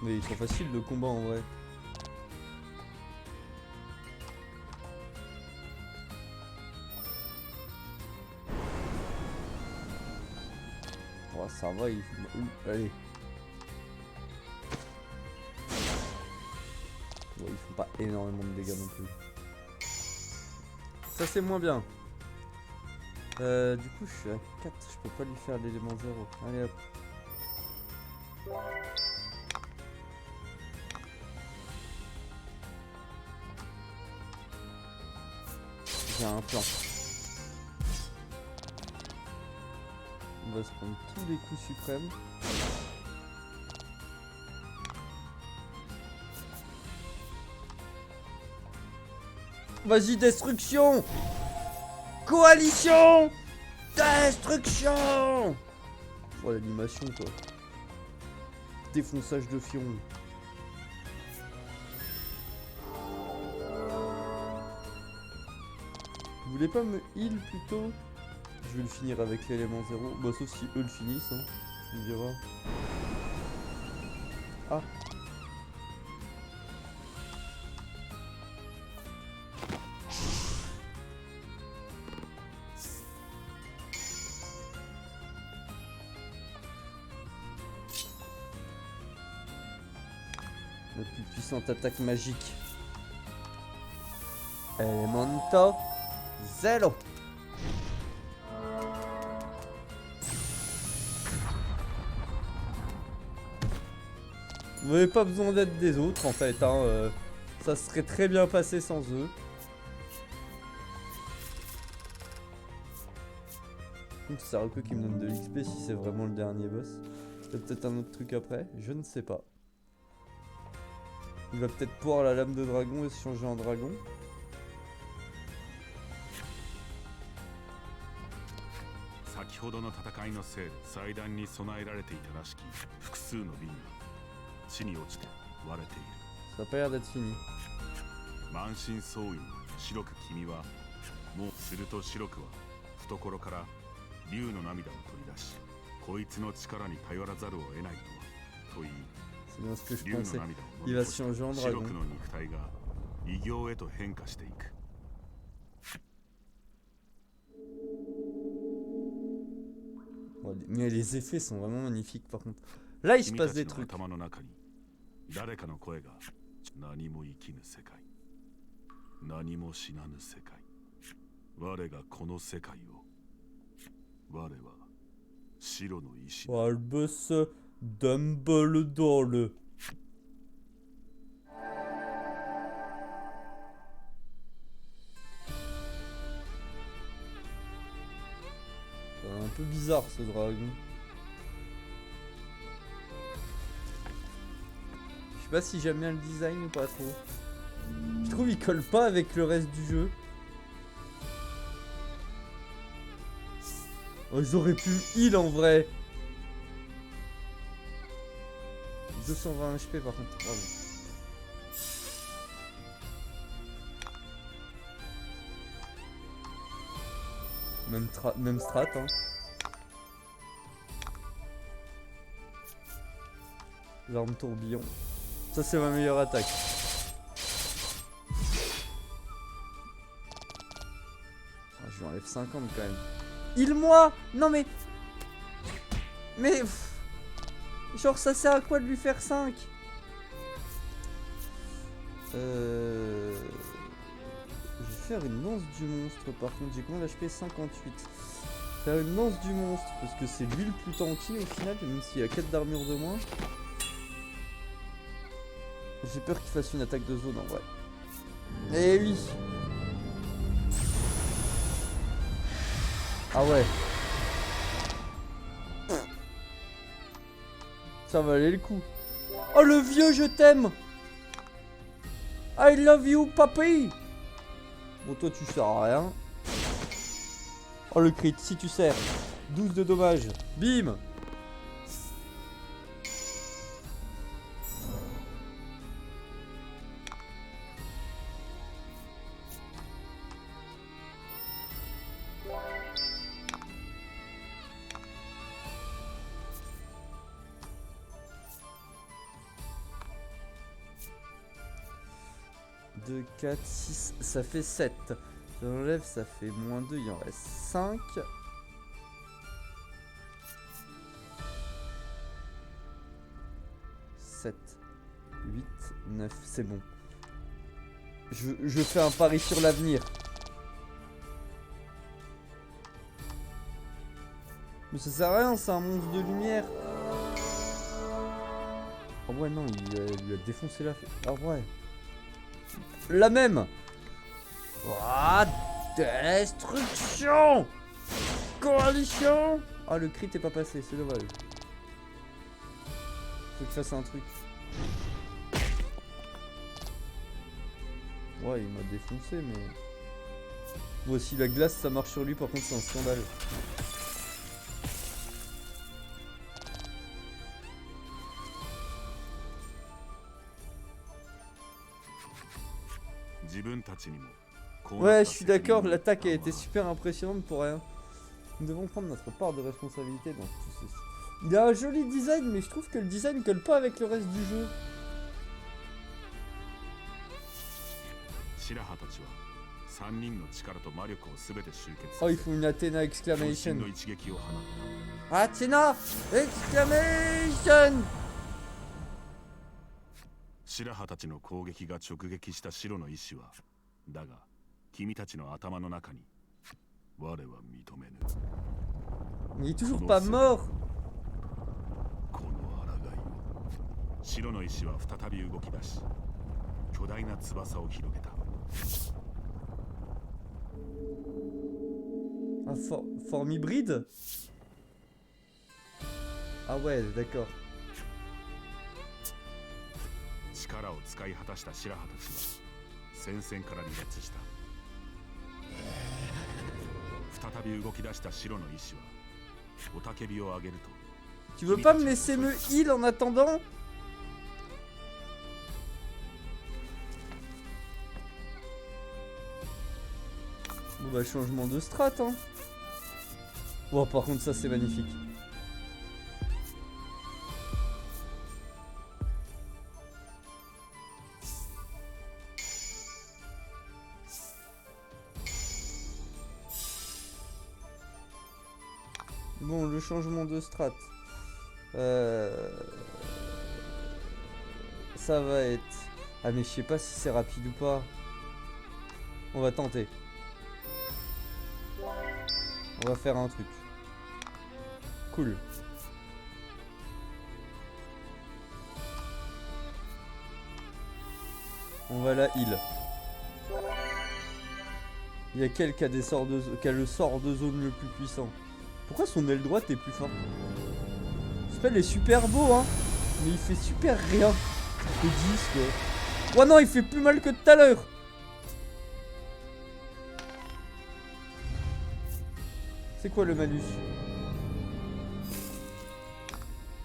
Mais il est trop facile le combat en vrai. Oh, ça va, il... Allez. Ouais, ils font pas énormément de dégâts non plus. Ça c'est moins bien. Du coup je suis à 4, je peux pas lui faire l'élément 0. Allez hop. J'ai un plan. On va se prendre tous les coups suprêmes. Vas-y, destruction! Coalition! Destruction! Oh, l'animation, quoi. Défonçage de fion. Vous voulez pas me heal plutôt? Je vais le finir avec l'élément 0. Bah, sauf si eux le finissent, hein. Tu me diras. Ah. La plus puissante attaque magique. Elemento 0. Vous n'avez pas besoin d'aide des autres en fait, hein, ça serait très bien passé sans eux. C'est Haruko qui me donne de l'XP si c'est vraiment le dernier boss. Il y a peut-être un autre truc après, je ne sais pas. Il va peut-être pouvoir la lame de dragon et se changer en dragon. Ça a pas l'air d'être fini. C'est bien ce que je pensais. Il va se changer en dragon. Mais les effets sont vraiment magnifiques par contre. Là il se passe des trucs. Albus Dumbledore. C'est un peu bizarre ce dragon. Je sais pas si j'aime bien le design ou pas trop. Je trouve il colle pas avec le reste du jeu. Oh, ils auraient pu heal en vrai. 220 HP par contre. Bravo. Même strat hein. L'arme tourbillon. Ça c'est ma meilleure attaque. Ah, je lui enlève 50 quand même. Heal-moi! Non mais... Mais... genre, ça sert à quoi de lui faire 5? Je vais faire une lance du monstre, par contre. J'ai combien d'HP? 58. Faire une lance du monstre, parce que c'est lui le plus tanky au final, même s'il a 4 d'armure de moins. J'ai peur qu'il fasse une attaque de zone en vrai. Eh oui. Ah ouais. Ça valait le coup. Oh le vieux, je t'aime. I love you, papy. Bon, toi tu sers à rien. Oh le crit, si tu sers. 12 de dommages. Bim. Deux, 4, 6, ça fait 7. J'enlève, ça fait moins 2, il en reste 5. Sept, 8, 9, c'est bon. Je fais un pari sur l'avenir. Mais ça sert à rien, c'est un monstre de lumière. Oh ouais, non, il lui a défoncé la... Ah ouais. La même. Oh, destruction. Coalition. Ah, le crit est pas passé, c'est dommage. Faut qu'il fasse un truc. Ouais, il m'a défoncé, mais... Moi aussi, la glace, ça marche sur lui, par contre, c'est un scandale. Ouais, je suis d'accord, l'attaque a été super impressionnante pour rien. Nous devons prendre notre part de responsabilité dans tout ceci. Il a un joli design, mais je trouve que le design colle pas avec le reste du jeu. Oh, il faut une Athéna exclamation. Athéna exclamation. 白羽たちの攻撃が直撃した白の意志はだが君たちの頭の中に我は認めぬ Il est toujours pas mort. この抗いを白の意志は再び動き出し巨大な翼を広げた Un forme hybride. Ah ouais, d'accord. 力を使い果たした白羽たちは戦線から離脱した再び動き出した白の意志は雄たけびを上げると Tu veux pas me laisser me heal en attendant? Bon bah changement de strat hein. Bon par contre ça c'est magnifique. Bon, le changement de strat. Ça va être... Ah mais je sais pas si c'est rapide ou pas. On va tenter. On va faire un truc. Cool. On va la heal. Il y a quel qui a des sorts de... qui a le sort de zone le plus puissant? Pourquoi son aile droite est plus forte? Ce spell est super beau hein, mais il fait super rien. Il fait 10 quoi. Oh non, il fait plus mal que tout à l'heure. C'est quoi le malus?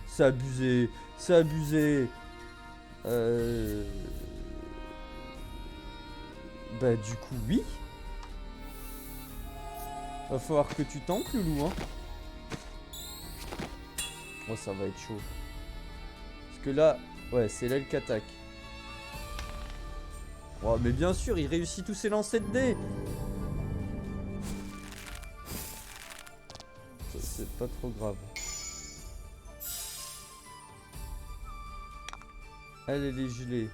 C'est abusé. C'est abusé. Bah du coup oui. Va falloir que tu tankes Loulou hein. Oh ça va être chaud. Parce que là, ouais c'est l'aile qui attaque. Oh mais bien sûr il réussit tous ses lancers de dés. Ça c'est pas trop grave. Elle est gelée.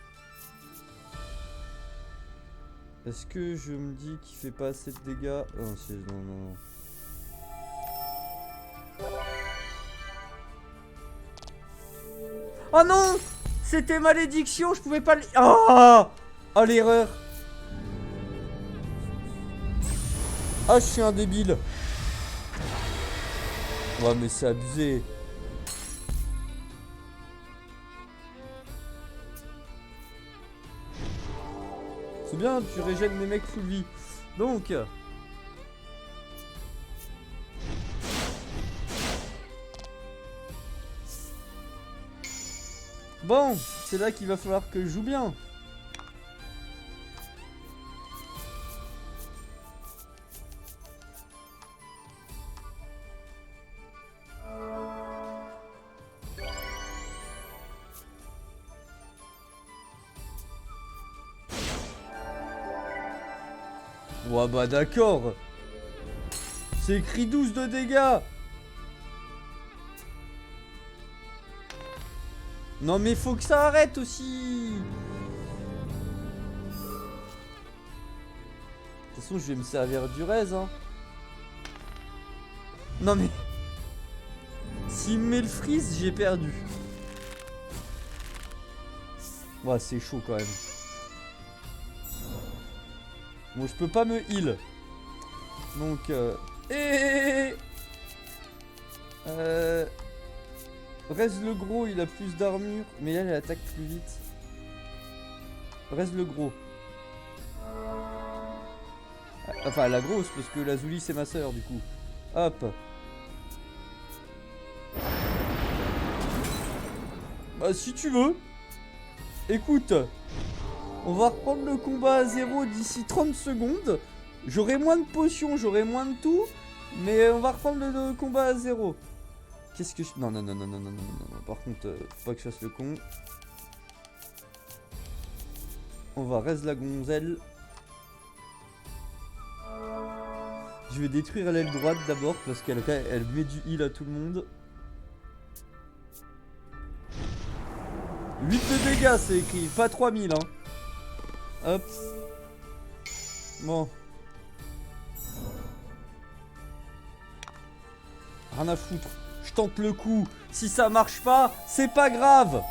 Est-ce que je me dis qu'il fait pas assez de dégâts? Non, non, non. Oh non! C'était malédiction, je pouvais pas le... Oh! Oh l'erreur! Ah, je suis un débile. Ouais, mais c'est abusé. C'est bien, tu régènes les mecs full vie. Donc... Bon, c'est là qu'il va falloir que je joue bien. Ouais bah d'accord. C'est écrit 12 de dégâts. Non mais faut que ça arrête aussi. De toute façon je vais me servir du raise hein. Non mais... S'il me met le freeze, j'ai perdu. Ouais c'est chaud quand même. Bon je peux pas me heal. Donc Reste le gros, il a plus d'armure, mais elle attaque plus vite. Reste le gros. Enfin la grosse, parce que la Zuli c'est ma soeur du coup. Hop. Bah si tu veux. Écoute. On va reprendre le combat à 0 d'ici 30 secondes. J'aurai moins de potions, j'aurai moins de tout. Mais on va reprendre le combat à 0. Qu'est-ce que je... Non, non, non, non, non, non, non, non. Par contre, faut pas que je fasse le con. On va reste la gonzelle. Je vais détruire l'aile droite d'abord parce qu'elle met du heal à tout le monde. 8 de dégâts, c'est écrit. Pas 3000, hein. Hop. Bon. Rien à foutre. Je tente le coup. Si ça marche pas, c'est pas grave.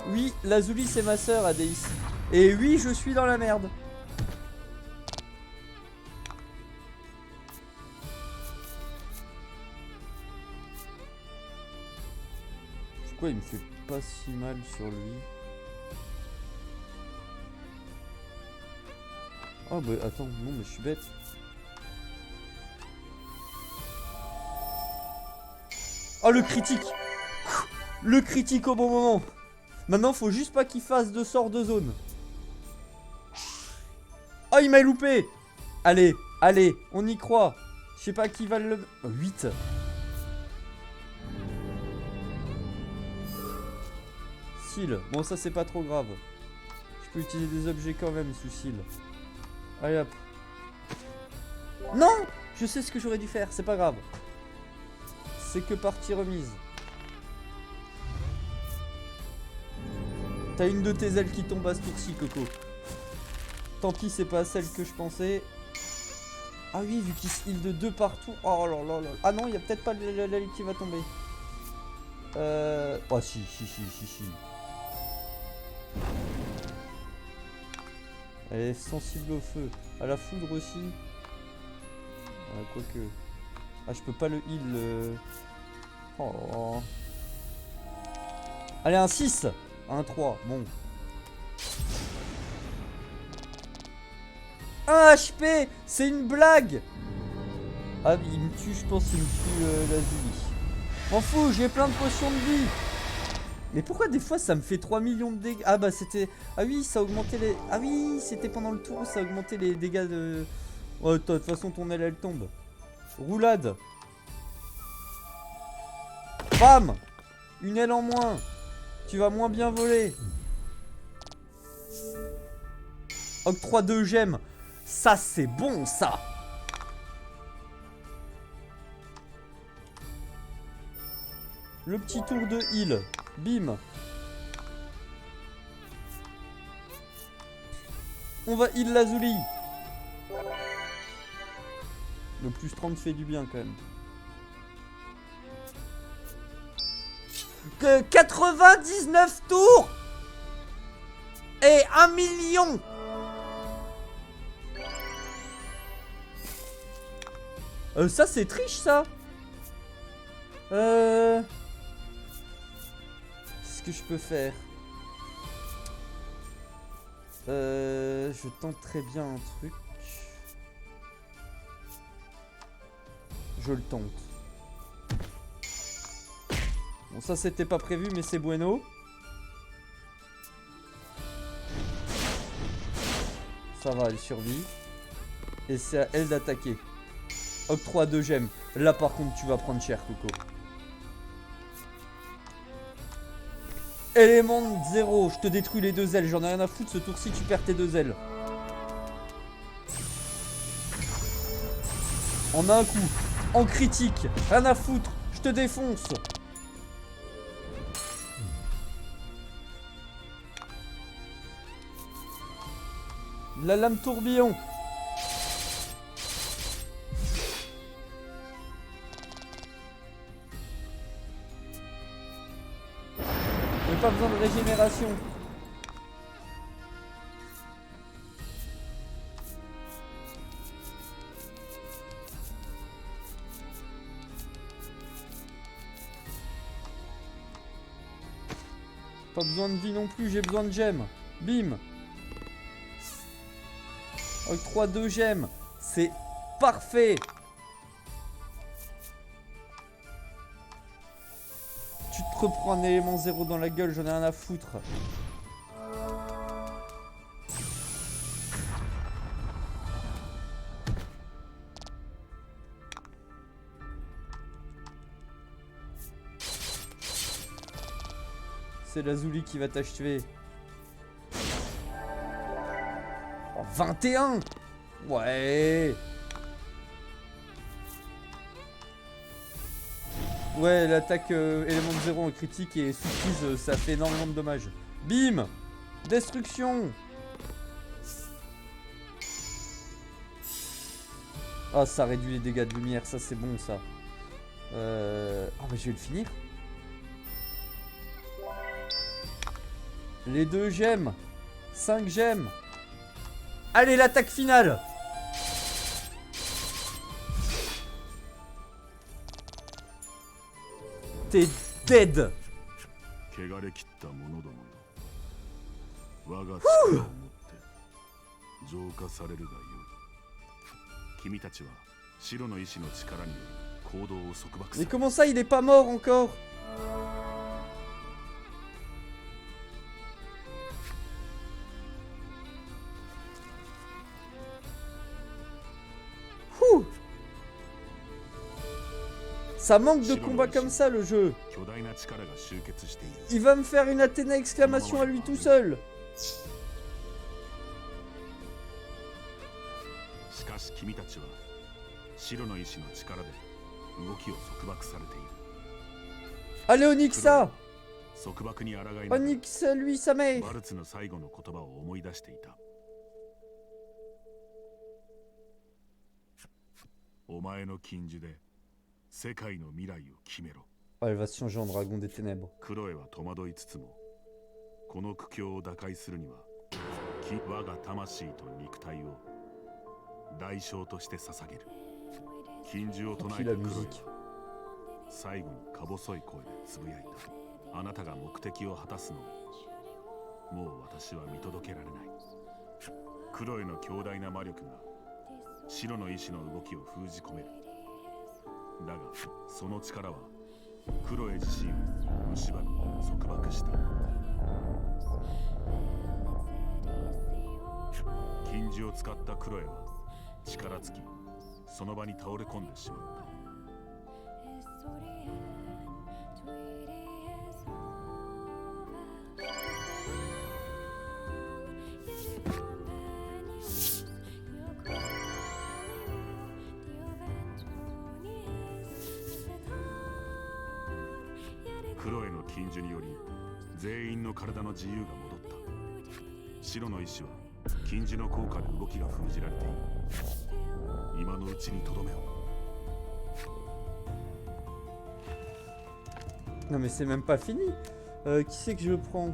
Oui, la Zuli c'est ma soeur, Adéis. Et oui, je suis dans la merde. Pourquoi il me fait pas si mal sur lui? Oh bah attends, non mais je suis bête. Oh le critique! Le critique au bon moment. Maintenant faut juste pas qu'il fasse de sort de zone. Oh il m'a loupé. Allez, allez, on y croit. Je sais pas qui va le... 8. Seal. Bon ça c'est pas trop grave. Je peux utiliser des objets quand même sous seal. Allez hop. Non! Je sais ce que j'aurais dû faire, c'est pas grave. C'est que partie remise. T'as une de tes ailes qui tombe à ce tour-ci, Coco. Tant pis, c'est pas celle que je pensais. Ah oui, vu qu'il se heal de 2 partout. Oh là là là. Ah non, il y a peut-être pas l'aile qui va tomber. Oh si. Elle est sensible au feu. À la foudre aussi. Quoique. Ah, je peux pas le heal. Oh. Allez, un 6. Un 3. Bon. 1 HP. C'est une blague. Ah, il me tue, je pense qu'il me tue la Zuli. M'en fous, j'ai plein de potions de vie. Mais pourquoi des fois ça me fait 3 millions de dégâts? Ah bah c'était... Ah oui, ça augmentait les... Ah oui, c'était pendant le tour, ça augmentait les dégâts de... Oh, de toute façon ton aile elle tombe. Roulade. Bam. Une aile en moins. Tu vas moins bien voler. Octroi de gemmes. Ça c'est bon ça. Le petit tour de heal. Bim. On va heal Lazuli. Le plus 30 fait du bien quand même. 99 tours et 1 million. Ça c'est triche ça. Qu'est-ce que je peux faire? Je tente très bien un truc. Je le tente. Bon, ça c'était pas prévu, mais c'est bueno. Ça va, elle survit. Et c'est à elle d'attaquer. Octroi 2 gemmes. Là par contre tu vas prendre cher, Coco. Élément 0, je te détruis les 2 ailes. J'en ai rien à foutre, ce tour-ci tu perds tes 2 ailes. En un coup. En critique. Rien à foutre. Je te défonce. La lame tourbillon. J'ai pas besoin de régénération. Pas besoin de vie non plus, j'ai besoin de gemmes. Bim. Octroi 2 gemmes. C'est parfait. Tu te reprends un élément 0 dans la gueule, j'en ai rien à foutre. C'est Lazuli qui va t'achever. Oh, 21. Ouais. Ouais, l'attaque élément de 0 en critique et surprise, ça fait énormément de dommages. Bim. Destruction. Ah, ça réduit les dégâts de lumière, ça c'est bon ça. Ah bah je vais le finir. Les 2 gemmes. 5 gemmes. Allez, l'attaque finale. T'es dead. Mais comment ça, il est pas mort encore? Ça manque de combat comme ça le jeu. Il va me faire une Athéna exclamation à lui tout seul. Allez Onyxa. Onyx lui sa mère. Oh, elle va se changer en dragon des ténèbres. Tranquille la musique. 禁樹により全員の体の自由が戻った白の意志は禁樹の効果で動きが封じられている今のうちにとどめを Non mais c'est même pas fini. Qui c'est que je prends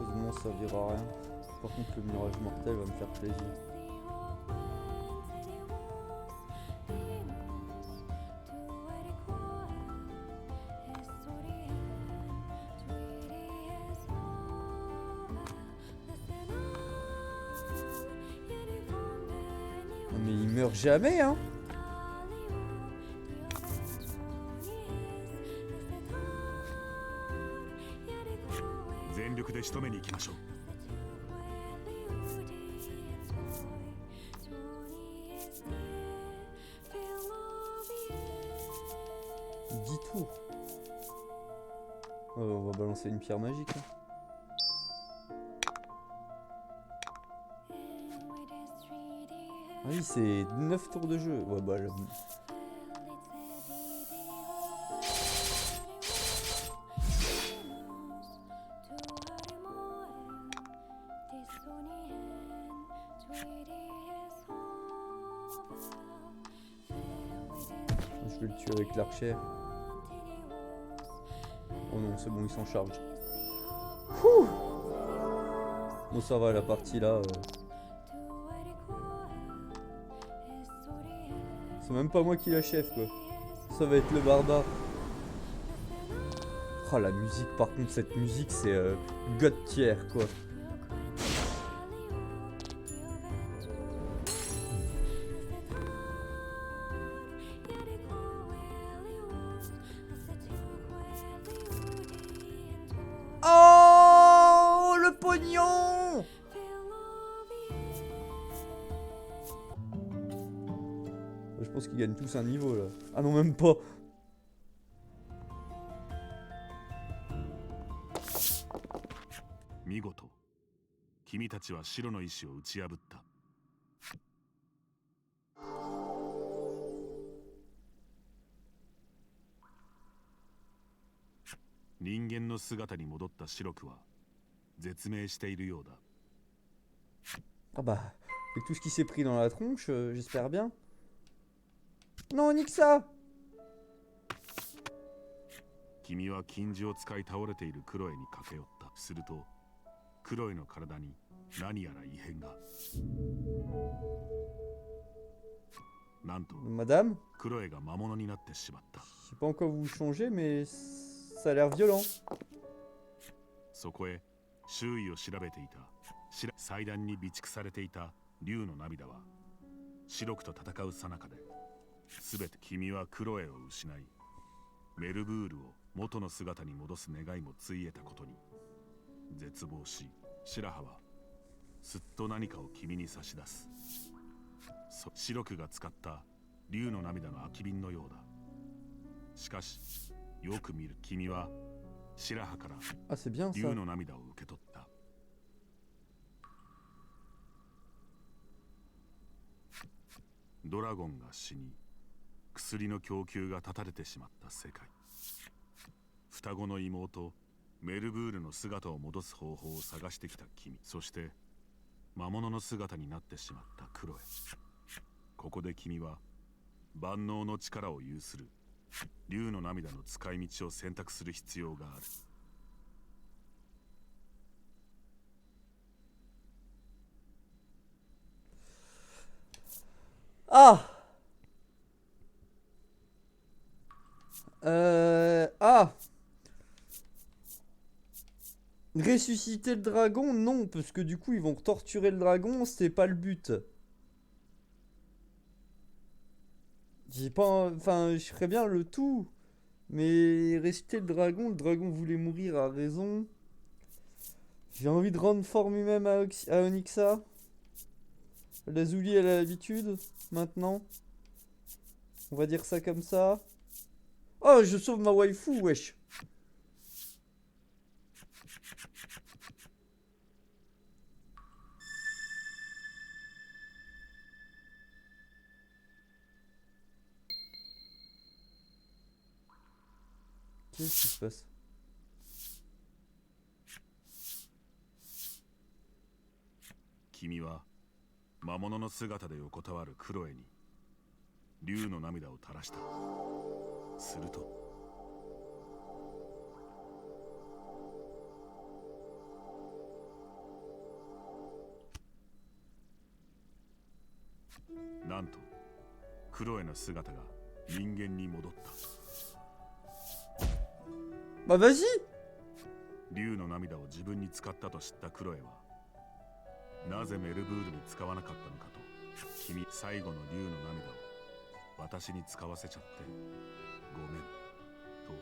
Heureusement ça servira à rien. Par contre le mirage mortel va me faire plaisir. Mais il meurt jamais, hein. 全力で仕留めに行きましょう 10 tours. On va balancer une pierre magique. Hein. Ah oui, c'est 9 tours de jeu. Ouais, bah. Je vais le tuer avec l'archer. Oh non, c'est bon, il s'en charge. Ouh. Bon, ça va, la partie là. C'est même pas moi qui l'achève, quoi. Ça va être le barbare. Oh, la musique, par contre, cette musique, c'est God tier, quoi. Oh, le pognon! Je pense qu'ils gagnent tous un niveau là. Ah non, même pas. Migoto. 君たちは白の意志を打ち破った。人間の姿に戻った白くは絶命しているようだ。Ah bah, avec tout ce qui s'est pris dans la tronche, j'espère bien. Non, nique ça! 君は禁樹を使い倒れているクロエに駆け寄った。するとクロエの体に何やら異変が。なんと Madame? クロエが魔物になってしまった。 Je sais pas encore vous changer, mais ça a l'air violent. そこへ周囲を調べていた祭壇に備蓄されていた竜の涙は白くと戦う最中で全て君はクロエを失いメルブールを元の姿に戻す願いもついえたことに絶望し白羽はすっと何かを君に差し出す。白くが使った竜の涙の空き瓶のようだ。しかしよく見る君は白羽から竜の涙を受け取った。ドラゴンが死に薬の供給が断たれてしまった世界。双子の妹メルブールの姿を戻す方法を探してきた君、そして魔物の姿になってしまったクロエ。ここで君は万能の力を有する竜の涙の使い道を選択する必要がある。Ah! Ah! Ressusciter le dragon? Non, parce que du coup, ils vont torturer le dragon, c'est pas le but. J'ai pas... Enfin, je ferais bien le tout. Mais ressusciter le dragon voulait mourir à raison. J'ai envie de rendre forme humaine à Onyxa. Lazuli, elle a l'habitude, maintenant. On va dire ça comme ça. Oh, je sauve ma waifu, wesh. Qu'est-ce qui se passe? Kimi wa mamono no sugata de yokotawaru Kuroe ni ryū no namida o tarashita. Suruto Nanto Kuroeの姿が人間に戻った。Bah vas-y! 竜の涙を自分に使ったと知ったクロエはなぜメルブールに使わなかったのかと、君最後の竜の涙を私に使わせちゃってごめんと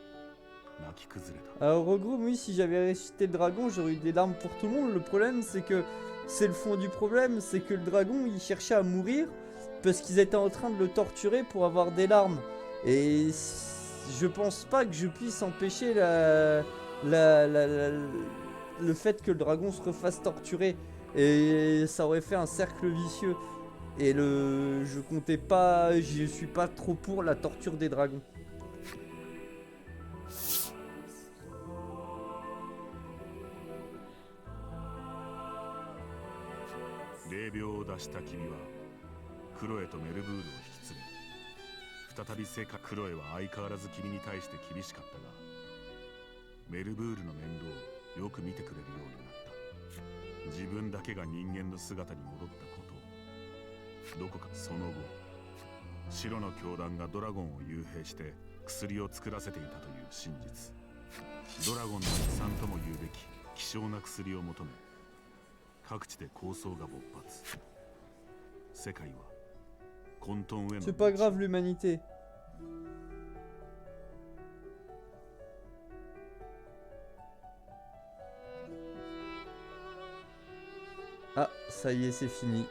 泣き崩れた。 Alors en gros, oui, si j'avais ressuscité le dragon, j'aurais eu des larmes pour tout le monde. Le problème, c'est que c'est le fond du problème, c'est que le dragon, il cherchait à mourir parce qu'ils étaient en train de le torturer pour avoir des larmes. Et je pense pas que je puisse empêcher le fait que le dragon se refasse torturer. Et ça aurait fait un cercle vicieux. Et je comptais pas, je suis pas trop pour la torture des dragons. 霊廟を出した君はクロエとメルブールを引き連れ再びクロエは相変わらず君に対して厳しかったがメルブールの面倒をよく見てくれるようになった。自分だけが人間の姿に戻ったことどこかその後白の教団がドラゴンを幽閉して薬を作らせていたという真実、ドラゴンの遺産とも言うべき希少な薬を求め各地で抗争が勃発。世界は混沌への C'est pas grave l'humanité. Ah, ça y est, c'est fini.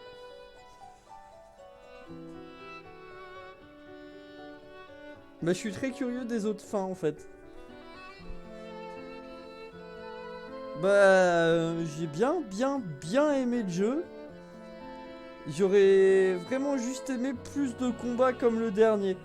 Bah, je suis très curieux des autres fins en fait. Bah, j'ai bien aimé le jeu. J'aurais vraiment juste aimé plus de combats comme le dernier.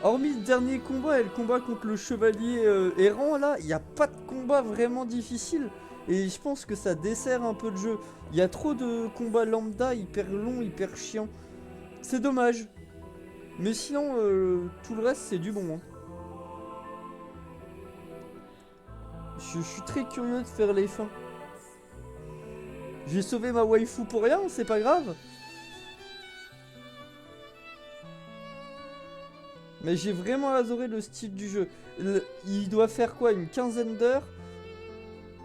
Hormis le dernier combat et le combat contre le chevalier errant, là, il n'y a pas de combat vraiment difficile. Et je pense que ça dessert un peu le jeu. Il y a trop de combats lambda, hyper longs, hyper chiants. C'est dommage. Mais sinon, tout le reste, c'est du bon. Hein. Je suis très curieux de faire les fins. J'ai sauvé ma waifu pour rien, c'est pas grave. Mais j'ai vraiment adoré le style du jeu. Il doit faire quoi, une quinzaine d'heures?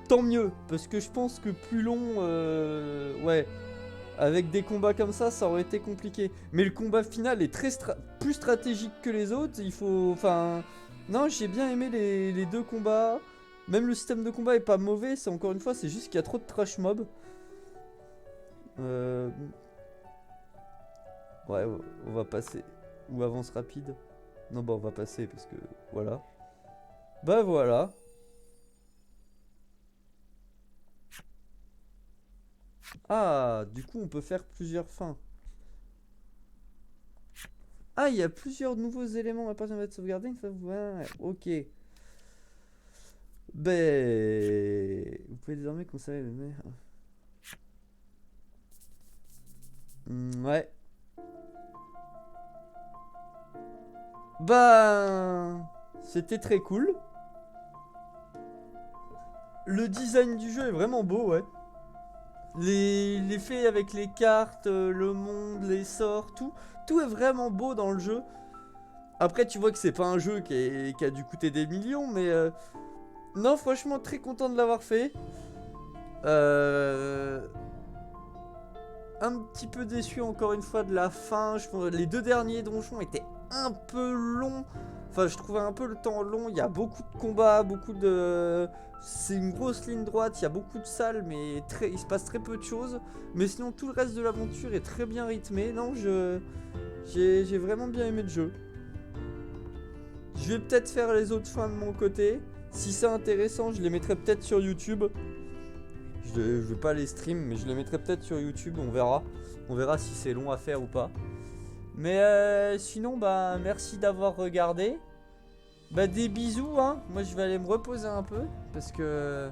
Tant mieux, parce que je pense que plus long, ouais, avec des combats comme ça aurait été compliqué. Mais le combat final est plus stratégique que les autres. Il faut, enfin, non, j'ai bien aimé les deux combats. Même le système de combat est pas mauvais. C'est encore une fois, c'est juste qu'il y a trop de trash mob. Ouais, on va passer. Ou avance rapide. Non, bah on va passer parce que voilà. Bah voilà. Ah, du coup on peut faire plusieurs fins. Ah, il y a plusieurs nouveaux éléments à pas de sauvegarder. Ouais, ok. Ben, vous pouvez désormais conserver le maire. Ouais. Bah, c'était très cool. Le design du jeu est vraiment beau, ouais. Les faits avec les cartes, le monde, les sorts, tout est vraiment beau dans le jeu. Après, tu vois que c'est pas un jeu qui a dû coûter des millions, mais non, franchement, très content de l'avoir fait. Un petit peu déçu encore une fois de la fin. Les deux derniers donjons étaient un peu longs. Enfin, je trouvais un peu le temps long. Il y a beaucoup de combats, c'est une grosse ligne droite. Il y a beaucoup de salles, mais il se passe très peu de choses. Mais sinon, tout le reste de l'aventure est très bien rythmé. Non, j'ai vraiment bien aimé le jeu. Je vais peut-être faire les autres fins de mon côté. Si c'est intéressant, je les mettrai peut-être sur YouTube. Je vais pas les stream, mais je les mettrai peut-être sur YouTube. On verra. On verra si c'est long à faire ou pas. Mais sinon, bah, merci d'avoir regardé. Bah des bisous hein. Moi je vais aller me reposer un peu. Parce que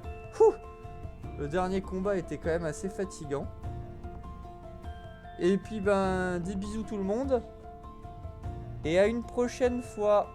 le dernier combat était quand même assez fatigant. Et puis ben des bisous tout le monde. Et à une prochaine fois.